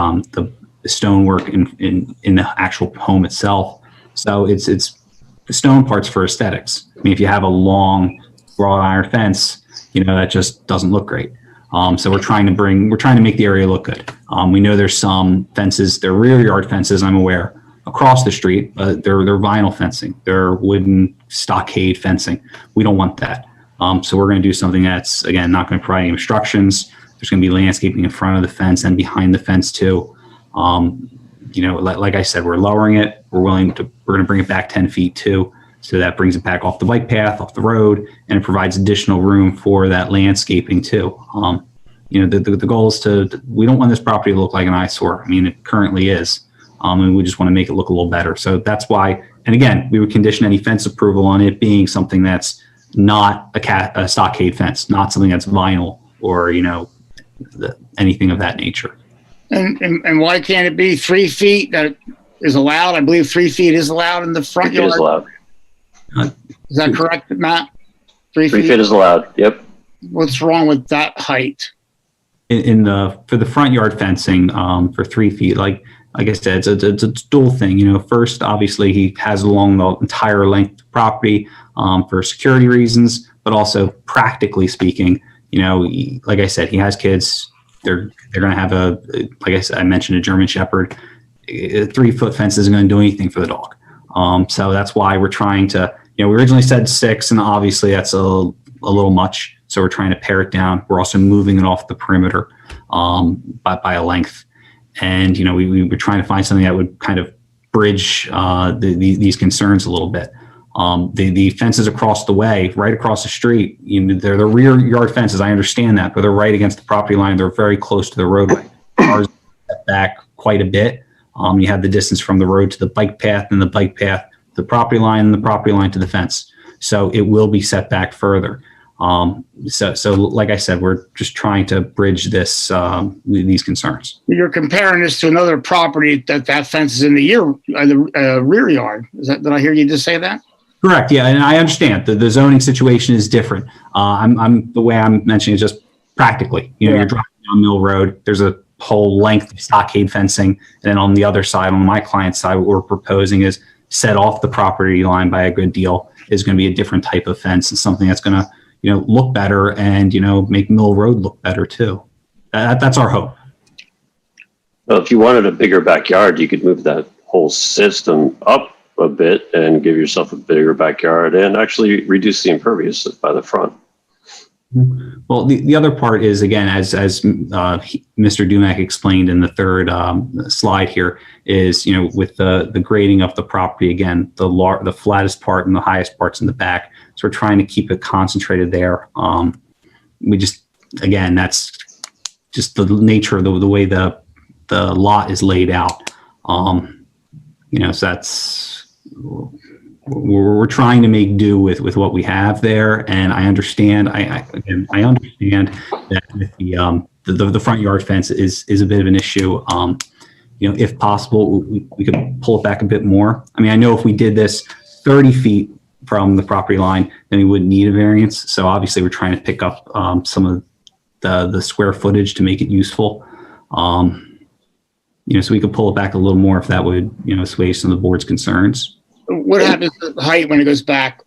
S14: stonework in the actual home itself. So it's the stone parts for aesthetics. I mean, if you have a long wrought iron fence, that just doesn't look great. So we're trying to make the area look good. We know there's some fences, they're rear yard fences, I'm aware, across the street, but they're vinyl fencing. They're wooden stockade fencing. We don't want that. So we're going to do something that's, again, not going to provide any obstructions. There's going to be landscaping in front of the fence and behind the fence too. Like I said, we're lowering it. We're going to bring it back 10 feet too. So that brings it back off the bike path, off the road, and it provides additional room for that landscaping too. The goal is we don't want this property to look like an eyesore. I mean, it currently is. And we just want to make it look a little better. So that's why, and again, we would condition any fence approval on it being something that's not a stockade fence, not something that's vinyl or, anything of that nature.
S1: And why can't it be 3 feet that is allowed? I believe 3 feet is allowed in the front yard.
S13: Is allowed.
S1: Is that correct, Matt?
S13: 3 feet is allowed. Yep.
S1: What's wrong with that height?
S14: For the front yard fencing, for 3 feet, like I said, it's a dual thing. First, obviously, he has along the entire length of the property for security reasons, but also practically speaking, like I said, he has kids. They're going to have I mentioned a German Shepherd. A 3 foot fence isn't going to do anything for the dog. So that's why we're trying to, we originally said 6, and obviously that's a little much. So we're trying to pare it down. We're also moving it off the perimeter by a length. And, we were trying to find something that would kind of bridge these concerns a little bit. The fences across the way, right across the street, they're the rear yard fences. I understand that, but they're right against the property line. They're very close to the roadway. Ours set back quite a bit. You have the distance from the road to the bike path, and the bike path to the property line, and the property line to the fence. So it will be set back further. So like I said, we're just trying to bridge these concerns.
S1: You're comparing this to another property that fence is in the rear yard. Did I hear you just say that?
S14: Correct. Yeah, and I understand the zoning situation is different. The way I'm mentioning it just practically. You're driving down Mill Road. There's a whole length of stockade fencing, and then on the other side, on my client's side, what we're proposing is set off the property line by a good deal is going to be a different type of fence and something that's going to look better and make Mill Road look better too. That's our hope.
S13: Well, if you wanted a bigger backyard, you could move that whole system up a bit and give yourself a bigger backyard and actually reduce the impervious by the front.
S14: Well, the other part is, again, as Mr. Dumack explained in the third slide here, is with the grading of the property, again, the flattest part and the highest parts in the back. So we're trying to keep it concentrated there. That's just the nature of the way the lot is laid out. So that's. We're trying to make do with what we have there, and I understand. I understand that with the front yard fence is a bit of an issue. If possible, we could pull it back a bit more. I mean, I know if we did this 30 feet from the property line, then we wouldn't need a variance. So obviously, we're trying to pick up some of the square footage to make it useful. So we could pull it back a little more if that would assuage some of the board's concerns.
S1: What happens to the height when it goes back?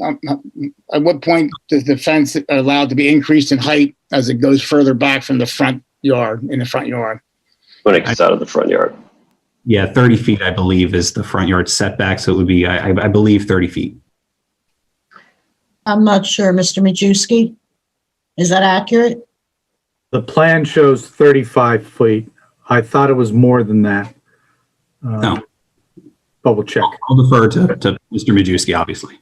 S1: At what point does the fence allowed to be increased in height as it goes further back from the front yard, in the front yard?
S13: when it gets out of the front yard.
S14: Yeah, 30 feet, I believe, is the front yard setback. So it would be, I believe, 30 feet.
S5: I'm not sure, Mr. Majewski. Is that accurate?
S9: The plan shows 35 feet. I thought it was more than that.
S14: No.
S9: Double check.
S14: I'll defer to Mr. Majewski, obviously.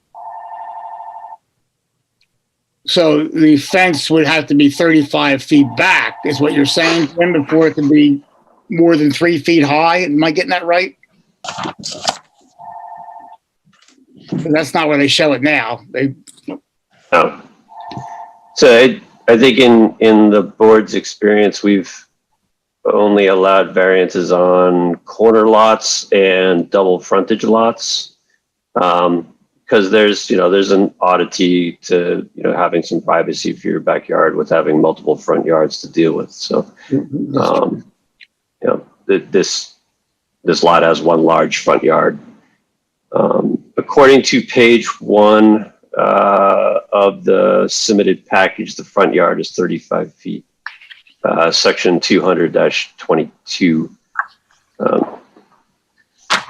S1: So the fence would have to be 35 feet back, is what you're saying, Jim, before it can be more than 3 feet high? Am I getting that right? That's not where they show it now.
S13: No. So I think in the board's experience, we've only allowed variances on corner lots and double frontage lots. Because there's an oddity to, having some privacy for your backyard with having multiple front yards to deal with. So, this lot has one large front yard. According to page 1 of the submitted package, the front yard is 35 feet. Section 200-22. I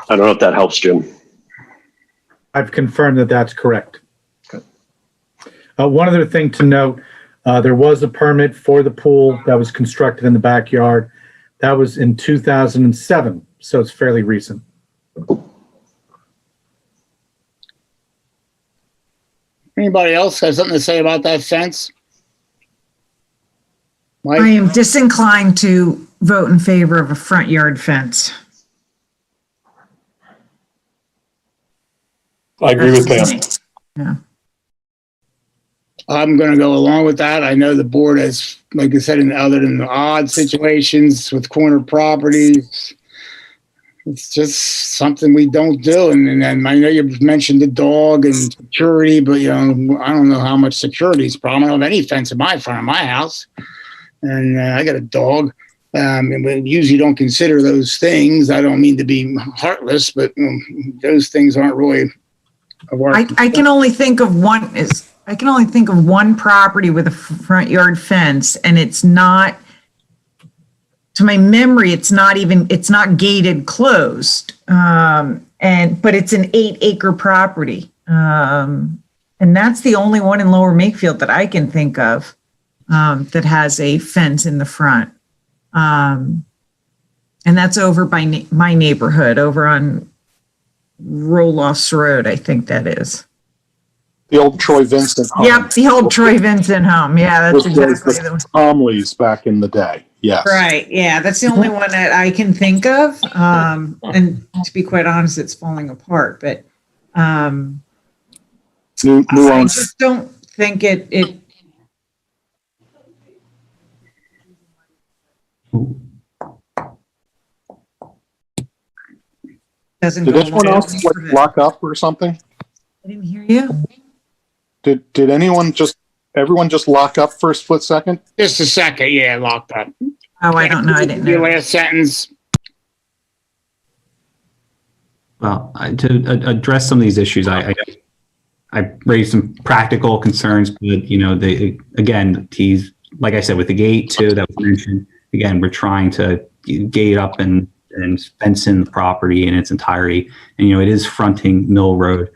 S13: don't know if that helps, Jim.
S9: I've confirmed that that's correct. Okay. One other thing to note, there was a permit for the pool that was constructed in the backyard. That was in 2007, so it's fairly recent.
S1: Anybody else have something to say about that fence? Mike?
S4: I am disinclined to vote in favor of a front yard fence.
S10: I agree with Pam.
S4: Yeah.
S1: I'm going to go along with that. I know the board has, like I said, in the odd situations with corner properties, it's just something we don't do. And then I know you mentioned the dog and security, but I don't know how much security is a problem. I don't have any fence in my front of my house, and I got a dog. And we usually don't consider those things. I don't mean to be heartless, but those things aren't really.
S4: I can only think of one property with a front yard fence, and it's not, to my memory, it's not gated closed. But it's an 8-acre property. And that's the only one in Lower Makefield that I can think of that has a fence in the front. And that's over by my neighborhood, over on Roloff's Road, I think that is.
S12: The old Troy Vincent home.
S4: Yep, the old Troy Vincent home. Yeah, that's exactly
S12: the Tomleys back in the day. Yes.
S4: Right. Yeah, that's the only one that I can think of. And to be quite honest, it's falling apart. But I just don't think it. Doesn't.
S12: Did anyone else lock up or something?
S4: I didn't hear you.
S12: Did everyone just lock up for a split second?
S1: Just a second, yeah, locked up.
S4: Oh, I don't know. I didn't know.
S1: Your last sentence.
S14: Well, to address some of these issues, I raised some practical concerns, but he's, like I said, with the gate too that was mentioned. Again, we're trying to gate up and fence in the property in its entirety, and it is fronting Mill Road.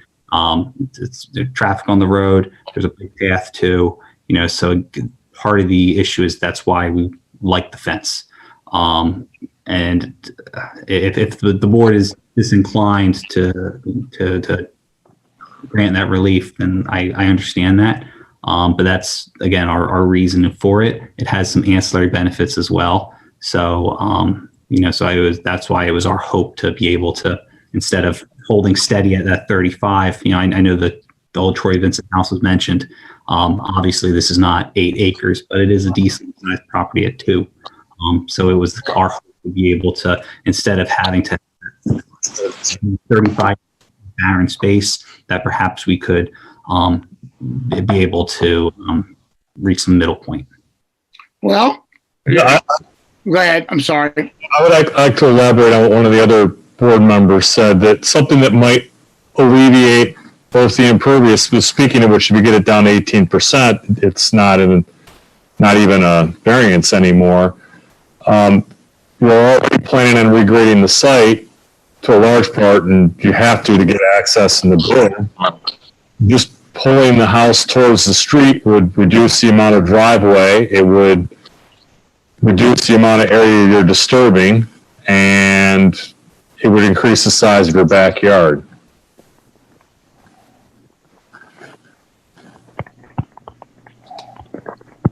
S14: It's there's traffic on the road. There's a big path too. So part of the issue is that's why we like the fence. And if the board is disinclined to grant that relief, then I understand that. But that's, again, our reason for it. It has some ancillary benefits as well. So, that's why it was our hope to be able to, instead of holding steady at that 35, I know that the old Troy Vincent house was mentioned. Obviously this is not 8 acres, but it is a decent sized property at 2. So it was our hope to be able to, instead of having to 35 barren space, that perhaps we could be able to reach some middle point.
S1: Well,
S10: Yeah,
S1: go ahead. I'm sorry.
S10: I would like to elaborate on what one of the other board members said, that something that might alleviate both the impervious, speaking of which, if you get it down to 18%, it's not even a variance anymore. we're already planning on regrading the site to a large part, and you have to get access in the building. Just pulling the house towards the street would reduce the amount of driveway. It would reduce the amount of area you're disturbing, and it would increase the size of your backyard.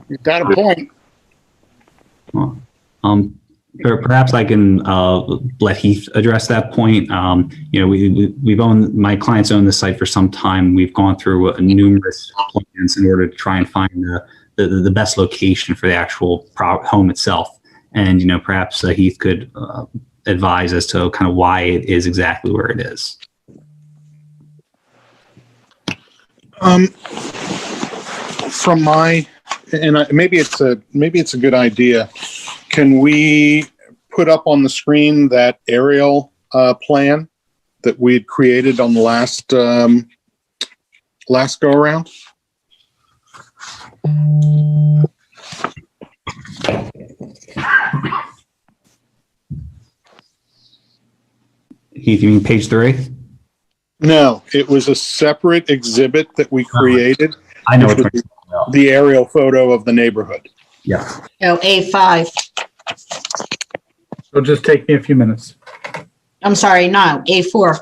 S1: You've got a point.
S14: Perhaps I can let Heath address that point. We've owned, my clients own the site for some time. We've gone through numerous plans in order to try and find the best location for the actual home itself. And, perhaps Heath could advise as to kind of why it is exactly where it is.
S12: From my, and maybe it's a good idea. Can we put up on the screen that aerial plan that we had created on the last go around?
S14: Heath, you mean page 3?
S12: No, it was a separate exhibit that we created.
S14: I know
S12: which
S14: what
S12: was the aerial photo of the neighborhood.
S14: Yeah.
S5: Oh, A5.
S9: It'll just take me a few minutes.
S5: I'm sorry, no, A4.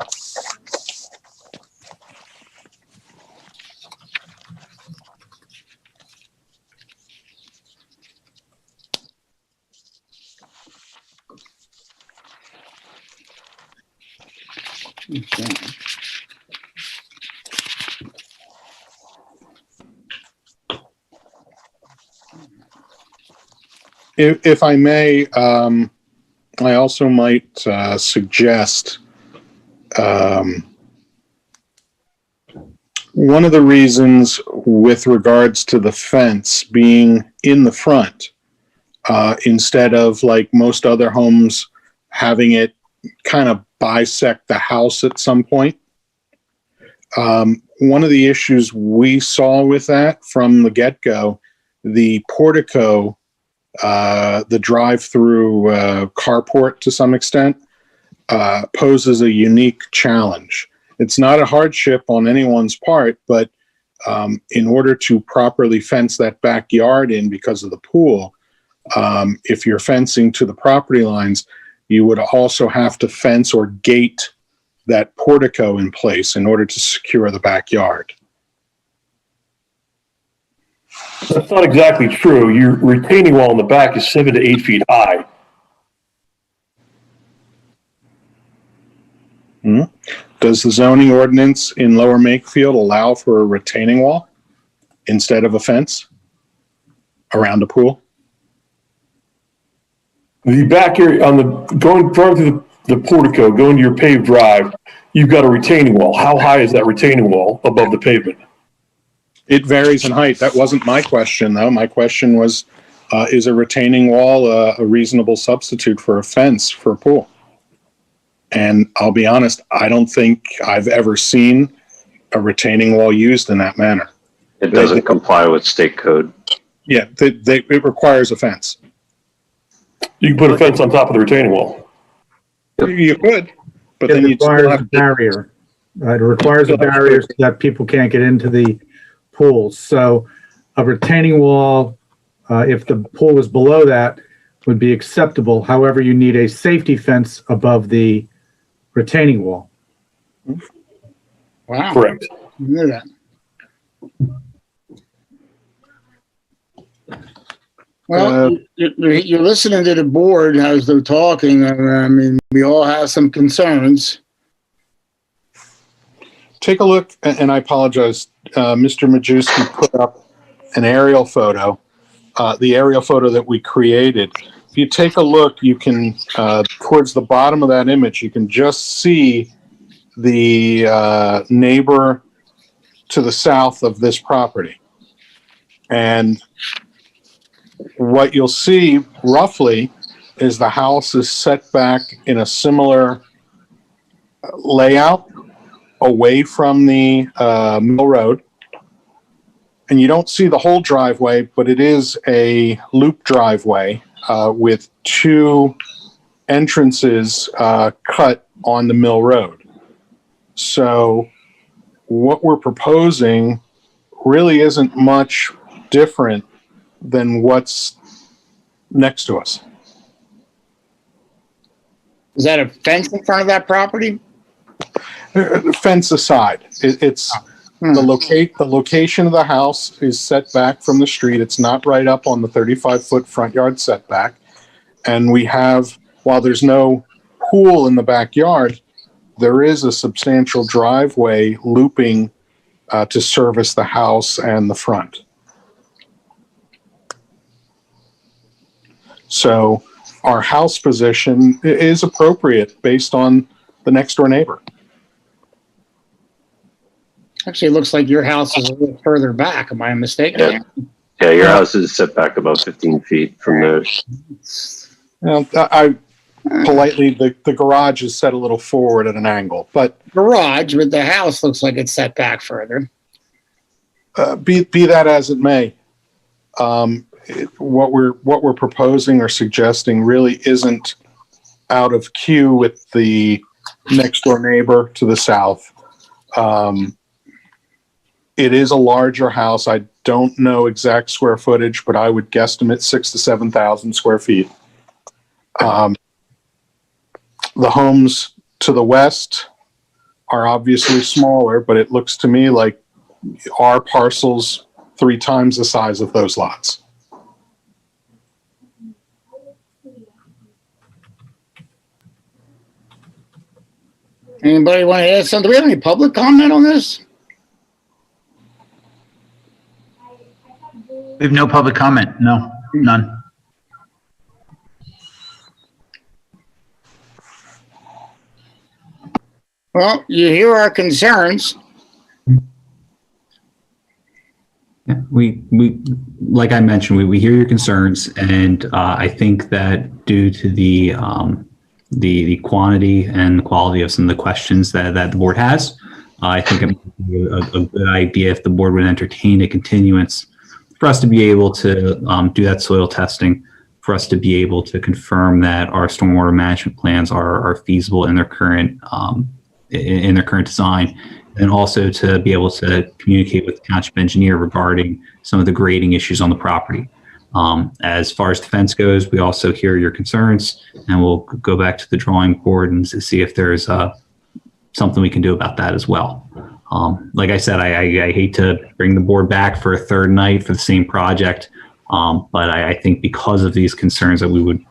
S12: If I may, I also might suggest one of the reasons with regards to the fence being in the front, instead of like most other homes having it kind of bisect the house at some point. One of the issues we saw with that from the get-go, the portico, the drive-through carport to some extent, poses a unique challenge. It's not a hardship on anyone's part, but in order to properly fence that backyard in because of the pool, if you're fencing to the property lines, you would also have to fence or gate that portico in place in order to secure the backyard.
S15: That's not exactly true. Your retaining wall in the back is 7 to 8 feet high.
S12: Does the zoning ordinance in Lower Makefield allow for a retaining wall instead of a fence around a pool?
S15: The back area on the going through the portico, going to your paved drive, you've got a retaining wall. How high is that retaining wall above the pavement?
S12: It varies in height. That wasn't my question, though. My question was, is a retaining wall a reasonable substitute for a fence for a pool? And I'll be honest, I don't think I've ever seen a retaining wall used in that manner.
S13: It doesn't comply with state code.
S12: Yeah, it requires a fence.
S15: You can put a fence on top of the retaining wall.
S12: You could, but
S9: It
S12: then you'd still
S9: requires
S12: have
S9: a barrier. It requires a barrier so that people can't get into the pools. So a retaining wall, if the pool was below that, would be acceptable. However, you need a safety fence above the retaining wall.
S1: Wow.
S15: Correct.
S1: I knew that. Well, you're listening to the board as they're talking. I mean, we all have some concerns.
S12: take a look, and I apologize, Mr. Majewski put up an aerial photo, the aerial photo that we created. If you take a look, you can, towards the bottom of that image, you can just see the neighbor to the south of this property. And what you'll see roughly is the house is set back in a similar layout away from the mill road. And you don't see the whole driveway, but it is a loop driveway with two entrances cut on the Mill Road. So what we're proposing really isn't much different than what's next to us.
S1: Is that a fence in front of that property?
S12: Fence aside, it's the location of the house is set back from the street. It's not right up on the 35-foot front yard setback. And we have, while there's no pool in the backyard, there is a substantial driveway looping to service the house and the front. So our house position is appropriate based on the next door neighbor.
S1: Actually, it looks like your house is a little further back. Am I mistaken?
S13: Yeah, your house is set back about 15 feet from theirs.
S12: Well, I politely, the garage is set a little forward at an angle, but
S1: Garage with the house looks like it's set back further.
S12: be that as it may, what we're proposing or suggesting really isn't out of cue with the next door neighbor to the south. It is a larger house. I don't know exact square footage, but I would guesstimate 6,000 to 7,000 square feet. The homes to the west are obviously smaller, but it looks to me like our parcel's 3 times the size of those lots.
S1: Anybody want to add something? Do we have any public comment on this?
S7: We have no public comment. No, none.
S1: Well, you hear our concerns.
S14: Yeah, we like I mentioned, we hear your concerns, and I think that due to the quantity and the quality of some of the questions that the board has, I think it would be a good idea if the board would entertain a continuance for us to be able to do that soil testing, for us to be able to confirm that our stormwater management plans are feasible in their current design, and also to be able to communicate with the township engineer regarding some of the grading issues on the property. As far as the fence goes, we also hear your concerns, and we'll go back to the drawing board and see if there's something we can do about that as well. Like I said, I hate to bring the board back for a third night for the same project, but I think because of these concerns that we would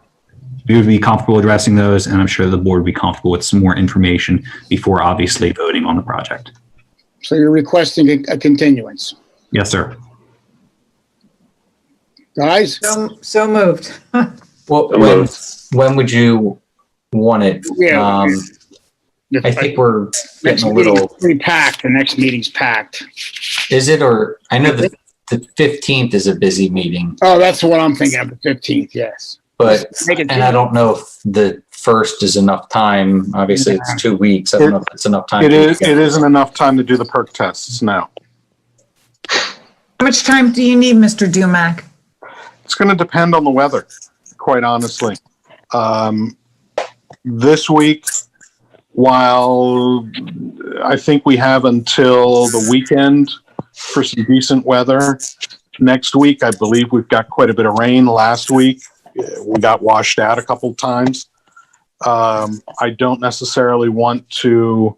S14: be comfortable addressing those, and I'm sure the board would be comfortable with some more information before obviously voting on the project.
S1: So you're requesting a continuance.
S14: Yes, sir.
S1: Guys?
S4: So moved.
S2: Well, when would you want it?
S1: Yeah.
S2: I think we're
S1: Next
S2: getting a
S1: meeting's
S2: little.
S1: pretty packed. The next meeting's packed.
S2: Is it, or I know the 15th is a busy meeting,
S1: Oh, that's what I'm thinking of, the 15th, yes.
S2: but
S1: Make it
S2: and I don't know if the first is enough time. Obviously, it's 2 weeks. I don't know if it's enough time.
S12: It isn't enough time to do the perk tests, no.
S4: How much time do you need, Mr. Dumac?
S12: It's going to depend on the weather, quite honestly. This week, while I think we have until the weekend for some decent weather, next week, I believe we've got quite a bit of rain. Last week, we got washed out a couple of times. I don't necessarily want to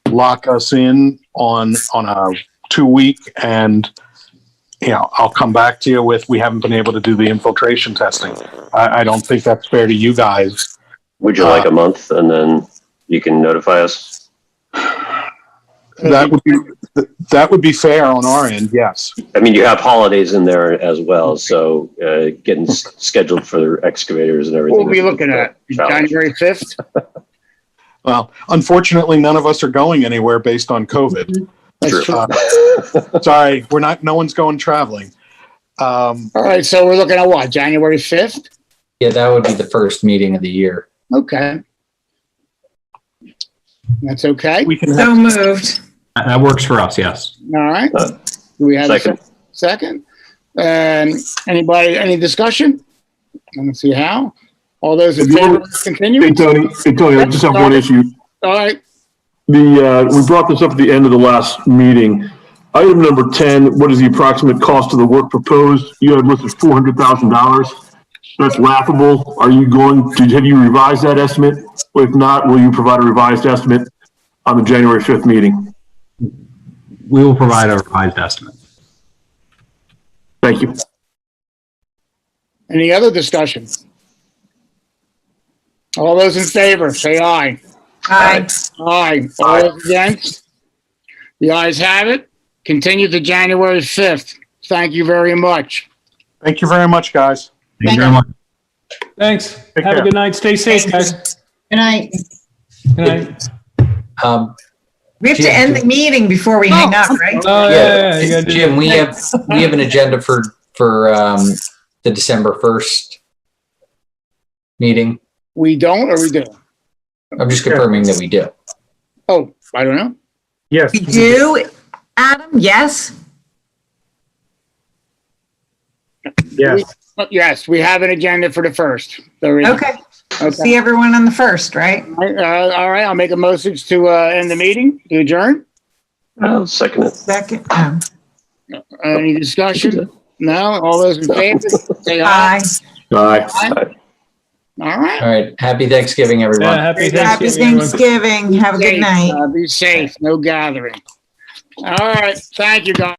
S12: lock us in on a 2 week, and I'll come back to you with, we haven't been able to do the infiltration testing. I don't think that's fair to you guys.
S13: Would you like a month and then you can notify us?
S12: That would be fair on our end, yes.
S13: I mean, you have holidays in there as well, so getting scheduled for excavators and everything.
S1: What are we looking at? January 5th?
S12: Well, unfortunately, none of us are going anywhere based on COVID.
S1: That's true.
S12: Sorry, no one's going traveling.
S1: All right, so we're looking at what, January 5th?
S2: Yeah, that would be the first meeting of the year.
S1: Okay. That's okay?
S4: So moved.
S14: That works for us, yes.
S1: All right. Do we have
S13: Second.
S1: a second? And any discussion? Let me see how. All those in favor, continue?
S15: Hey, Tony, I just have one issue.
S1: All right.
S15: We brought this up at the end of the last meeting. Item number 10, what is the approximate cost of the work proposed? You had listed $400,000. That's laughable. Have you revised that estimate? If not, will you provide a revised estimate on the January 5th meeting?
S14: We will provide a revised estimate.
S15: Thank you.
S1: Any other discussion? All those in favor, say aye.
S4: Aye.
S1: Aye. All those against? The ayes have it. Continue to January 5th. Thank you very much.
S12: Thank you very much, guys.
S14: Thank you very much.
S11: Thanks.
S12: Take
S11: Have
S12: care.
S11: a good night. Stay safe, guys.
S5: Good night.
S11: Good night.
S4: We have to end the meeting before we hang up, right?
S11: Oh, yeah. You gotta do
S2: Jim,
S11: that.
S2: we have an agenda for the December 1st meeting.
S1: We don't or we do?
S2: I'm just confirming that we do.
S1: Oh, I don't know.
S9: Yes.
S4: We do, Adam, yes?
S9: Yes.
S1: Yes, we have an agenda for the 1st. There is.
S4: Okay.
S1: Okay.
S4: See everyone on the 1st, right?
S1: All right, I'll make a motion to end the meeting, to adjourn.
S13: I'll second it.
S4: Second.
S1: Any discussion? No? All those in favor, say aye.
S4: Aye.
S15: Aye.
S1: All right.
S2: All right. Happy Thanksgiving, everyone.
S11: Yeah, happy
S4: Happy
S11: Thanksgiving.
S4: Thanksgiving. Have a good
S1: Safe,
S4: night.
S1: be safe. No gathering. All right. Thank you, guys.